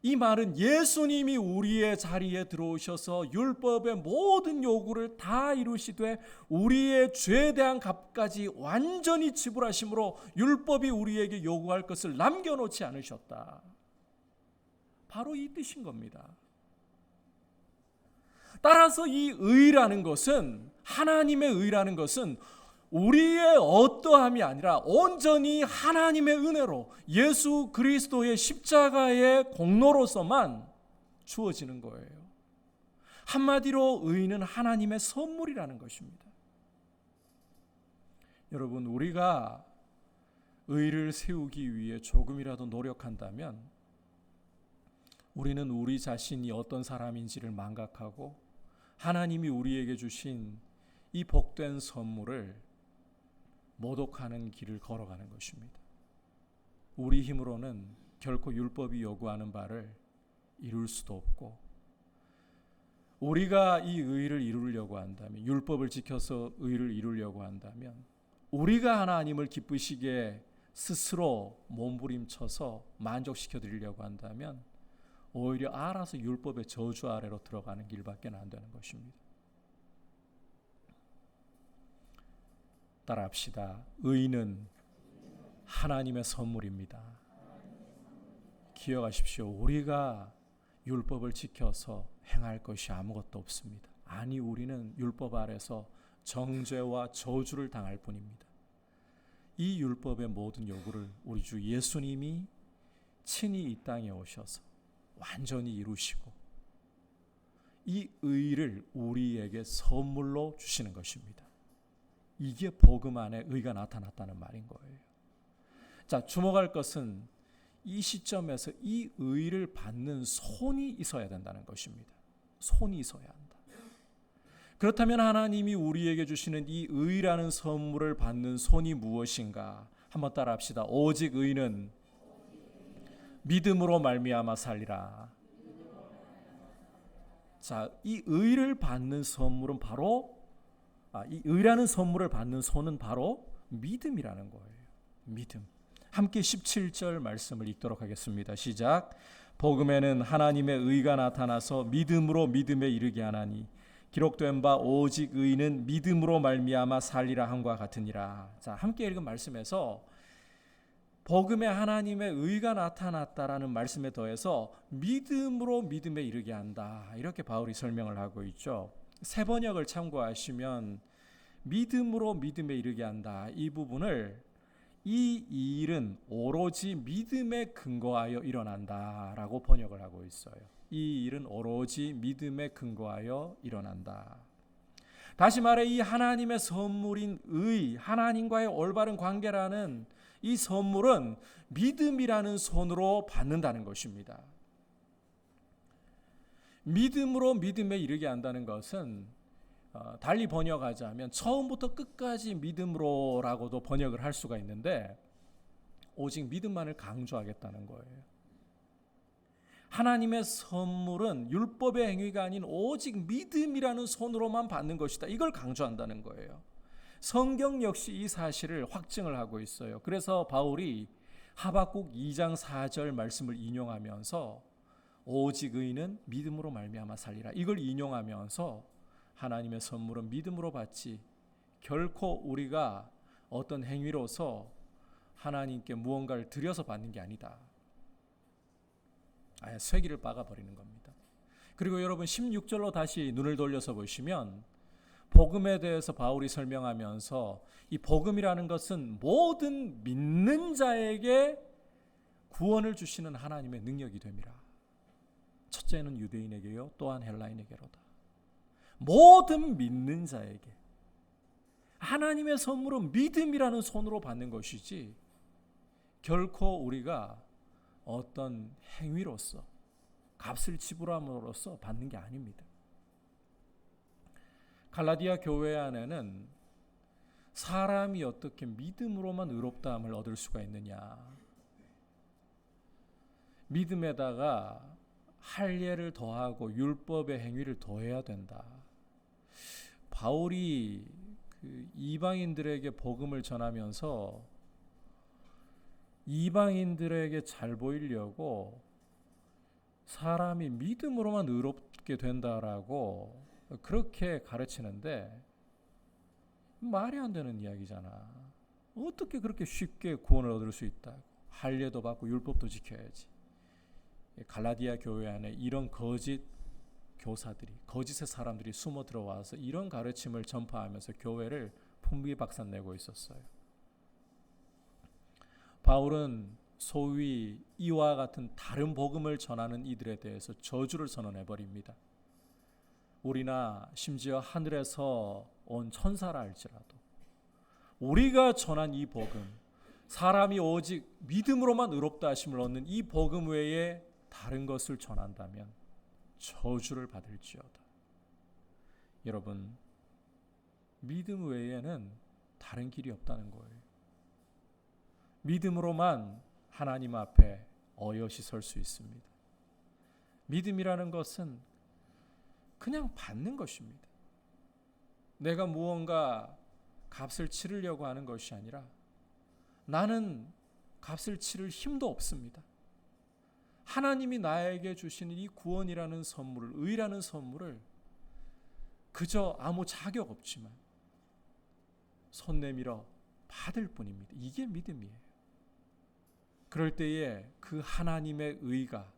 이 말은 예수님이 우리의 자리에 들어오셔서 율법의 모든 요구를 다 이루시되 우리의 죄에 대한 값까지 완전히 지불하심으로 율법이 우리에게 요구할 것을 남겨놓지 않으셨다. 바로 이 뜻인 겁니다. 따라서 이 의라는 것은, 하나님의 의라는 것은 우리의 어떠함이 아니라 온전히 하나님의 은혜로 예수 그리스도의 십자가의 공로로서만 주어지는 거예요. 한마디로 의는 하나님의 선물이라는 것입니다. 여러분, 우리가 의를 세우기 위해 조금이라도 노력한다면 우리는 우리 자신이 어떤 사람인지를 망각하고 하나님이 우리에게 주신 이 복된 선물을 모독하는 길을 걸어가는 것입니다. 우리 힘으로는 결코 율법이 요구하는 바를 이룰 수도 없고, 우리가 이 의를 이루려고 한다면, 율법을 지켜서 의를 이루려고 한다면, 우리가 하나님을 기쁘시게 스스로 몸부림쳐서 만족시켜 드리려고 한다면 오히려 알아서 율법의 저주 아래로 들어가는 길밖에 안 되는 것입니다. 따라합시다. 의는 하나님의 선물입니다. 기억하십시오. 우리가 율법을 지켜서 행할 것이 아무것도 없습니다. 아니, 우리는 율법 아래서 정죄와 저주를 당할 뿐입니다. 이 율법의 모든 요구를 우리 주 예수님이 친히 이 땅에 오셔서 완전히 이루시고 이 의를 우리에게 선물로 주시는 것입니다. 이게 복음 안에 의가 나타났다는 말인 거예요. 자, 주목할 것은 이 시점에서 이 의를 받는 손이 있어야 된다는 것입니다. 손이 있어야 한다. 그렇다면 하나님이 우리에게 주시는 이 의라는 선물을 받는 손이 무엇인가? 한번 따라합시다. 오직 의는 믿음으로 말미암아 살리라. 자, 이 의를 받는 선물은 바로 이 의라는 선물을 받는 손은 바로 믿음이라는 거예요. 믿음. 함께 17절 말씀을 읽도록 하겠습니다. 시작. 복음에는 하나님의 의가 나타나서 믿음으로 믿음에 이르게 하나니 기록된 바 오직 의는 믿음으로 말미암아 살리라 함과 같으니라. 자, 함께 읽은 말씀에서 복음에 하나님의 의가 나타났다라는 말씀에 더해서 믿음으로 믿음에 이르게 한다. 이렇게 바울이 설명을 하고 있죠. 새 번역을 참고하시면 믿음으로 믿음에 이르게 한다. 이 부분을 이 일은 오로지 믿음에 근거하여 일어난다라고 번역을 하고 있어요. 이 일은 오로지 믿음에 근거하여 일어난다. 다시 말해 이 하나님의 선물인 의, 하나님과의 올바른 관계라는 이 선물은 믿음이라는 손으로 받는다는 것입니다. 믿음으로 믿음에 이르게 한다는 것은 달리 번역하자면 처음부터 끝까지 믿음으로라고도 번역을 할 수가 있는데 오직 믿음만을 강조하겠다는 거예요. 하나님의 선물은 율법의 행위가 아닌 오직 믿음이라는 손으로만 받는 것이다. 이걸 강조한다는 거예요. 성경 역시 이 사실을 확증을 하고 있어요. 그래서 바울이 하박국 2장 4절 말씀을 인용하면서 오직 의는 믿음으로 말미암아 살리라. 이걸 인용하면서 하나님의 선물은 믿음으로 받지 결코 우리가 어떤 행위로서 하나님께 무언가를 드려서 받는 게 아니다. 아예 쐐기를 박아버리는 겁니다. 그리고 여러분 16절로 다시 눈을 돌려서 보시면 복음에 대해서 바울이 설명하면서 이 복음이라는 것은 모든 믿는 자에게 구원을 주시는 하나님의 능력이 됨이라. 첫째는 유대인에게요, 또한 헬라인에게로다. 모든 믿는 자에게 하나님의 선물은 믿음이라는 손으로 받는 것이지 결코 우리가 어떤 행위로서 값을 지불함으로써 받는 게 아닙니다. 갈라디아 교회 안에는 사람이 어떻게 믿음으로만 의롭다함을 얻을 수가 있느냐, 믿음에다가 할례를 더하고 율법의 행위를 더해야 된다. 바울이 이방인들에게 복음을 전하면서 이방인들에게 잘 보이려고 사람이 믿음으로만 의롭게 된다라고 그렇게 가르치는데 말이 안 되는 이야기잖아. 어떻게 그렇게 쉽게 구원을 얻을 수 있다고. 할례도 받고 율법도 지켜야지. 갈라디아 교회 안에 이런 거짓 교사들이, 거짓의 사람들이 숨어 들어와서 이런 가르침을 전파하면서 교회를 풍비박산내고 있었어요. 바울은 소위 이와 같은 다른 복음을 전하는 이들에 대해서 저주를 선언해버립니다. 우리나 심지어 하늘에서 온 천사라 할지라도 우리가 전한 이 복음, 사람이 오직 믿음으로만 의롭다 하심을 얻는 이 복음 외에 다른 것을 전한다면 저주를 받을지어다. 여러분, 믿음 외에는 다른 길이 없다는 거예요. 믿음으로만 하나님 앞에 어여시 설 수 있습니다. 믿음이라는 것은 그냥 받는 것입니다. 내가 무언가 값을 치르려고 하는 것이 아니라 나는 값을 치를 힘도 없습니다. 하나님이 나에게 주시는 이 구원이라는 선물을, 의라는 선물을 그저 아무 자격 없지만 손 내밀어 받을 뿐입니다. 이게 믿음이에요. 그럴 때에 그 하나님의 의가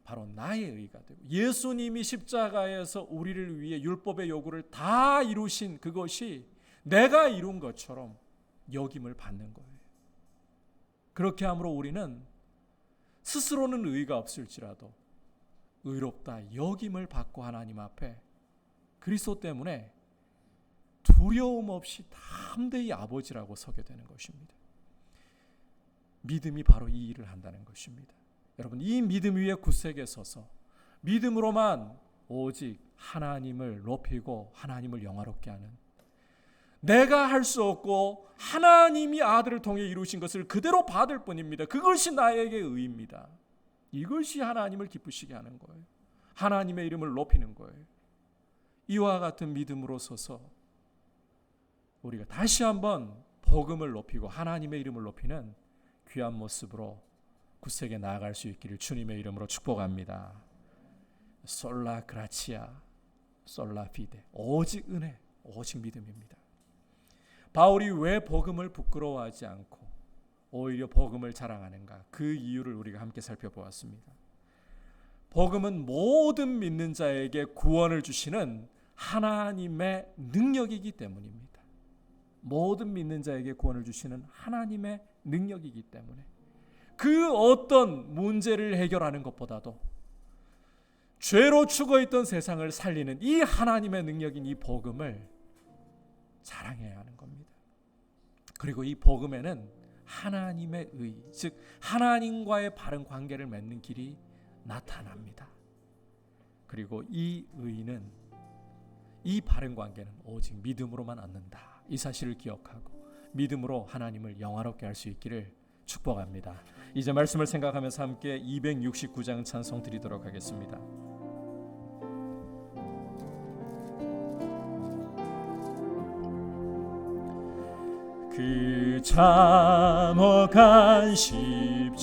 바로 나의 의가 되고, 예수님이 십자가에서 우리를 위해 율법의 요구를 다 이루신 그것이 내가 이룬 것처럼 여김을 받는 거예요. 그렇게 함으로 우리는 스스로는 의가 없을지라도 의롭다 여김을 받고 하나님 앞에 그리스도 때문에 두려움 없이 담대히 아버지라고 서게 되는 것입니다. 믿음이 바로 이 일을 한다는 것입니다. 여러분, 이 믿음 위에 굳세게 서서 믿음으로만 오직 하나님을 높이고 하나님을 영화롭게 하는, 내가 할 수 없고 하나님이 아들을 통해 이루신 것을 그대로 받을 뿐입니다. 그것이 나에게 의입니다. 이것이 하나님을 기쁘시게 하는 거예요. 하나님의 이름을 높이는 거예요. 이와 같은 믿음으로 서서 우리가 다시 한번 복음을 높이고 하나님의 이름을 높이는 귀한 모습으로 굳세게 나아갈 수 있기를 주님의 이름으로 축복합니다. 솔라 그라치아 솔라 피데, 오직 은혜, 오직 믿음입니다. 바울이 왜 복음을 부끄러워하지 않고 오히려 복음을 자랑하는가, 그 이유를 우리가 함께 살펴보았습니다. 복음은 모든 믿는 자에게 구원을 주시는 하나님의 능력이기 때문입니다. 모든 믿는 자에게 구원을 주시는 하나님의 능력이기 때문에 그 어떤 문제를 해결하는 것보다도 죄로 죽어있던 세상을 살리는 이 하나님의 능력인 이 복음을 자랑해야 하는 겁니다. 그리고 이 복음에는 하나님의 의, 즉 하나님과의 바른 관계를 맺는 길이 나타납니다. 그리고 이 의는, 이 바른 관계는 오직 믿음으로만 얻는다. 이 사실을 기억하고 믿음으로 하나님을 영화롭게 할 수 있기를 축복합니다. 이제 말씀을 생각하면서 함께 269장 찬송 드리도록 하겠습니다. 그 참혹한 십자가에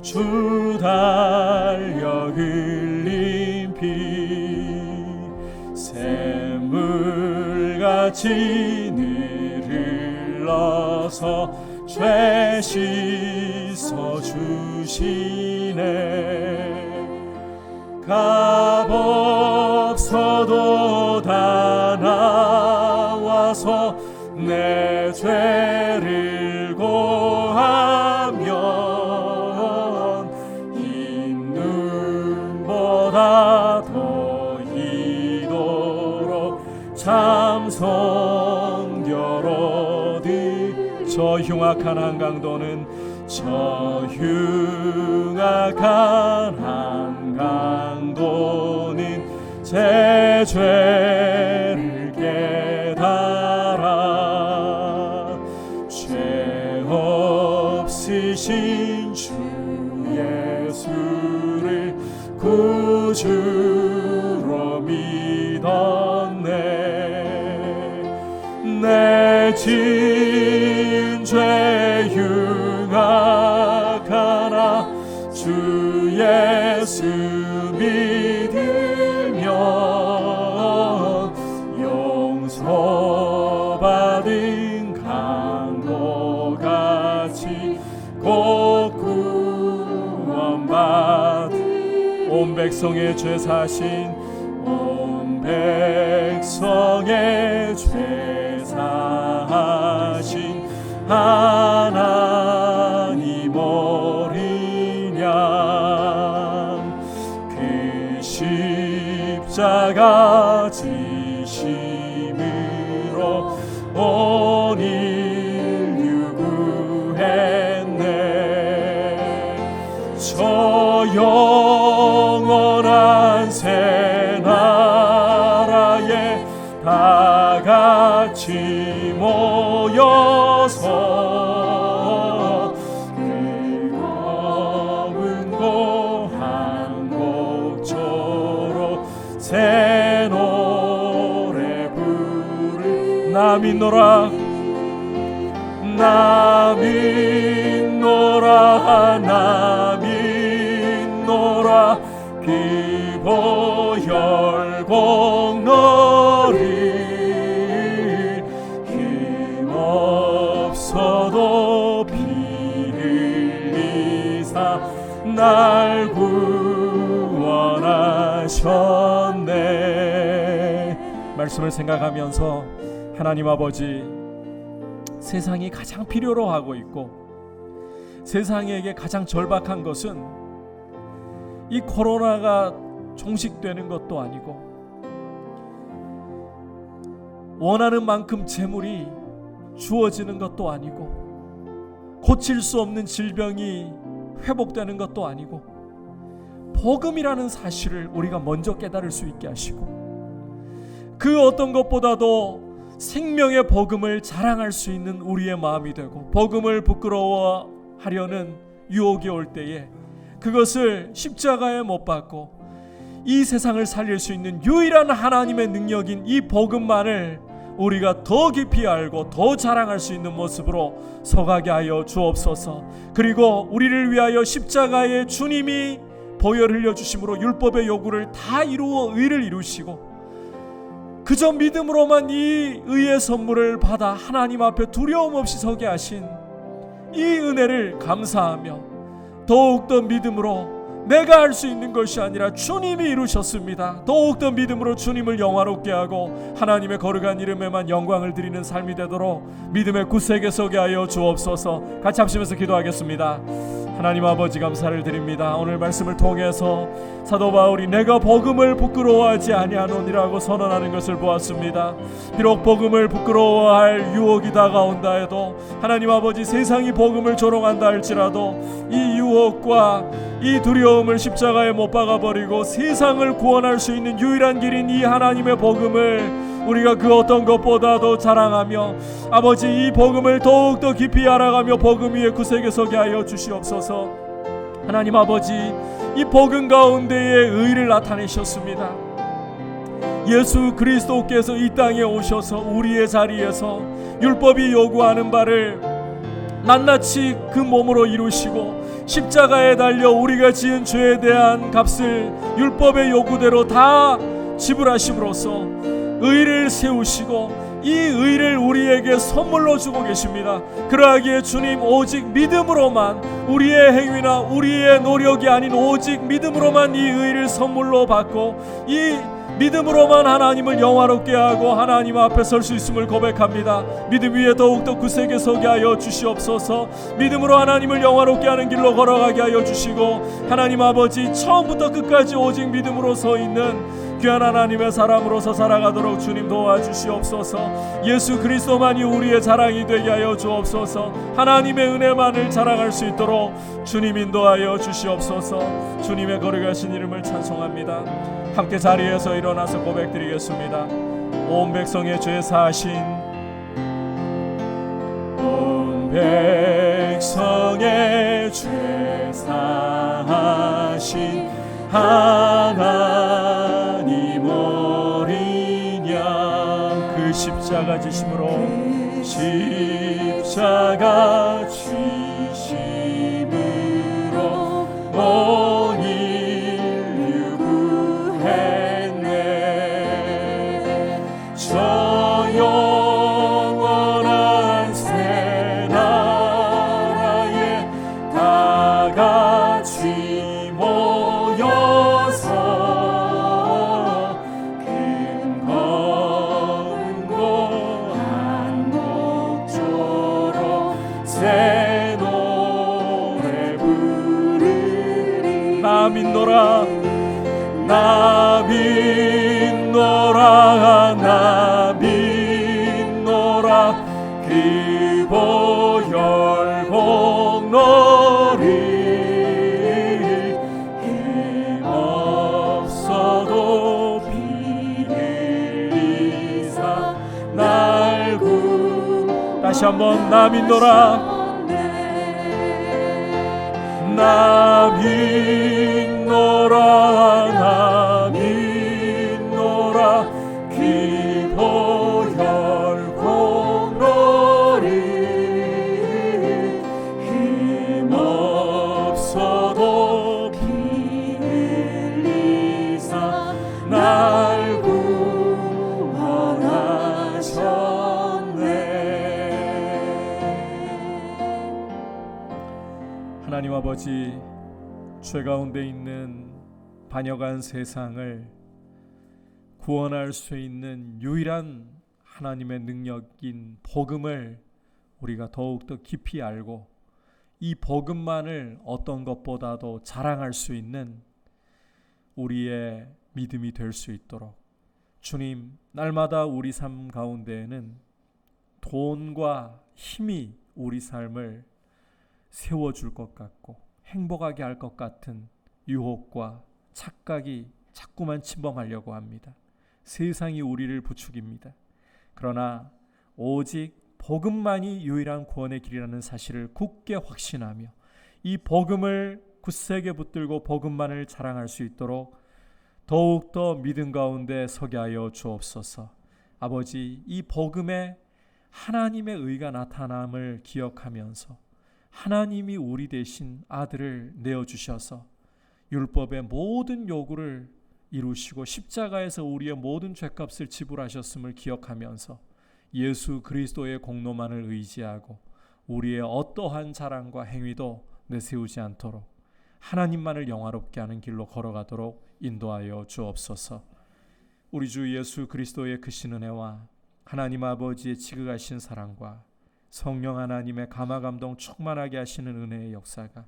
주 달려 흘린 피 샘물같이 늘 흘러서 죄 씻어 주시네. 값없어도 다 나와서 내 죄를 고하면 흰 눈보다 더 이도록 참성결 얻으. 저 흉악한 한강도는, 저 흉악한 한강도는 제 죄를 깨달아 죄 없으신 주 예수를 구주로 믿었네. 내 지은 죄 흉악하나 주 예수 믿으면 용서받은 강도같이 곧 구원받은 온 백성의 죄 사신, 온 백성의 죄 사신 하나님 어린 양, 그 십자가 지심으로 온 인류 구했네. 저 영원한 새 나라에 다 같이 모여서 뜨거운 고한 곡조로 새 노래 부르. 나 믿노라, 나 믿노라, 나 믿노라. 그 보혈 공로를 날 구원하셨네. 말씀을 생각하면서 하나님 아버지, 세상이 가장 필요로 하고 있고 세상에게 가장 절박한 것은 이 코로나가 종식되는 것도 아니고 원하는 만큼 재물이 주어지는 것도 아니고 고칠 수 없는 질병이 회복되는 것도 아니고 복음이라는 사실을 우리가 먼저 깨달을 수 있게 하시고 그 어떤 것보다도 생명의 복음을 자랑할 수 있는 우리의 마음이 되고 복음을 부끄러워하려는 유혹이 올 때에 그것을 십자가에 못 박고 이 세상을 살릴 수 있는 유일한 하나님의 능력인 이 복음만을 우리가 더 깊이 알고 더 자랑할 수 있는 모습으로 서가게 하여 주옵소서. 그리고 우리를 위하여 십자가에 주님이 보혈 흘려주심으로 율법의 요구를 다 이루어 의를 이루시고 그저 믿음으로만 이 의의 선물을 받아 하나님 앞에 두려움 없이 서게 하신 이 은혜를 감사하며 더욱더 믿음으로 내가 할 수 있는 것이 아니라 주님이 이루셨습니다. 더욱더 믿음으로 주님을 영화롭게 하고 하나님의 거룩한 이름에만 영광을 드리는 삶이 되도록 믿음의 굳세게 서게 하여 주옵소서. 같이 합심해서 기도하겠습니다. 하나님 아버지, 감사를 드립니다. 오늘 말씀을 통해서 사도 바울이 내가 복음을 부끄러워하지 아니하노니라고 선언하는 것을 보았습니다. 비록 복음을 부끄러워할 유혹이 다가온다 해도 하나님 아버지, 세상이 복음을 조롱한다 할지라도 이 유혹과 이 두려움을 십자가에 못 박아버리고 세상을 구원할 수 있는 유일한 길인 이 하나님의 복음을 우리가 그 어떤 것보다도 자랑하며 아버지, 이 복음을 더욱더 깊이 알아가며 복음 위에 굳세게 서게 하여 주시옵소서. 하나님 아버지, 이 복음 가운데에 의를 나타내셨습니다. 예수 그리스도께서 이 땅에 오셔서 우리의 자리에서 율법이 요구하는 바를 낱낱이 그 몸으로 이루시고 십자가에 달려 우리가 지은 죄에 대한 값을 율법의 요구대로 다 지불하심으로써 의를 세우시고 이 의를 우리에게 선물로 주고 계십니다. 그러하기에 주님, 오직 믿음으로만, 우리의 행위나 우리의 노력이 아닌 오직 믿음으로만 이 의를 선물로 받고 이 믿음으로만 하나님을 영화롭게 하고 하나님 앞에 설 수 있음을 고백합니다. 믿음 위에 더욱더 굳세게 서게 하여 주시옵소서. 믿음으로 하나님을 영화롭게 하는 길로 걸어가게 하여 주시고 하나님 아버지, 처음부터 끝까지 오직 믿음으로 서 있는 귀한 하나님의 사람으로서 살아가도록 주님 도와주시옵소서. 예수 그리스도만이 우리의 자랑이 되게 하여 주옵소서. 하나님의 은혜만을 자랑할 수 있도록 주님 인도하여 주시옵소서. 주님의 거룩하신 이름을 찬송합니다. 함께 자리에서 일어나서 고백드리겠습니다. 온 백성의 죄 사하신, 온 백성의 죄 사하신 하나님 어린 양, 그 십자가 지심으로 십자가 지심으로 온 인류 구했네. 저 영원한 새 나라에 다 같이 모여서 큰 검고 한 목조로 새 노래 부르리. 나 믿노라, 나 믿노라, 나 믿노라. 그 보혈 공로리 힘 없어도 피 흘리사 날 구. 다시 한번 나 믿노라, 나 믿노라, 나 믿노라. 그 보혈 공로리 힘 없어도 피 흘리사 날 구원하셨네. 하나님 아버지, 죄 가운데 있는 반역한 세상을 구원할 수 있는 유일한 하나님의 능력인 복음을 우리가 더욱더 깊이 알고 이 복음만을 어떤 것보다도 자랑할 수 있는 우리의 믿음이 될 수 있도록 주님, 날마다 우리 삶 가운데에는 돈과 힘이 우리 삶을 세워줄 것 같고 행복하게 할 것 같은 유혹과 착각이 자꾸만 침범하려고 합니다. 세상이 우리를 부추깁니다. 그러나 오직 복음만이 유일한 구원의 길이라는 사실을 굳게 확신하며 이 복음을 굳세게 붙들고 복음만을 자랑할 수 있도록 더욱더 믿음 가운데 서게 하여 주옵소서. 아버지, 이 복음에 하나님의 의가 나타남을 기억하면서 하나님이 우리 대신 아들을 내어주셔서 율법의 모든 요구를 이루시고 십자가에서 우리의 모든 죄값을 지불하셨음을 기억하면서 예수 그리스도의 공로만을 의지하고 우리의 어떠한 자랑과 행위도 내세우지 않도록 하나님만을 영화롭게 하는 길로 걸어가도록 인도하여 주옵소서. 우리 주 예수 그리스도의 크신 은혜와 하나님 아버지의 지극하신 사랑과 성령 하나님의 감화감동 충만하게 하시는 은혜의 역사가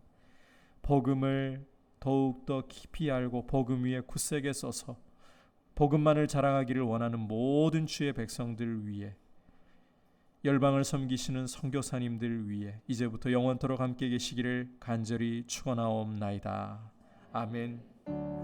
복음을 더욱더 깊이 알고 복음 위에 굳세게 서서 복음만을 자랑하기를 원하는 모든 주의 백성들 위해 열방을 섬기시는 선교사님들 위해 이제부터 영원토록 함께 계시기를 간절히 축원하옵나이다. 아멘.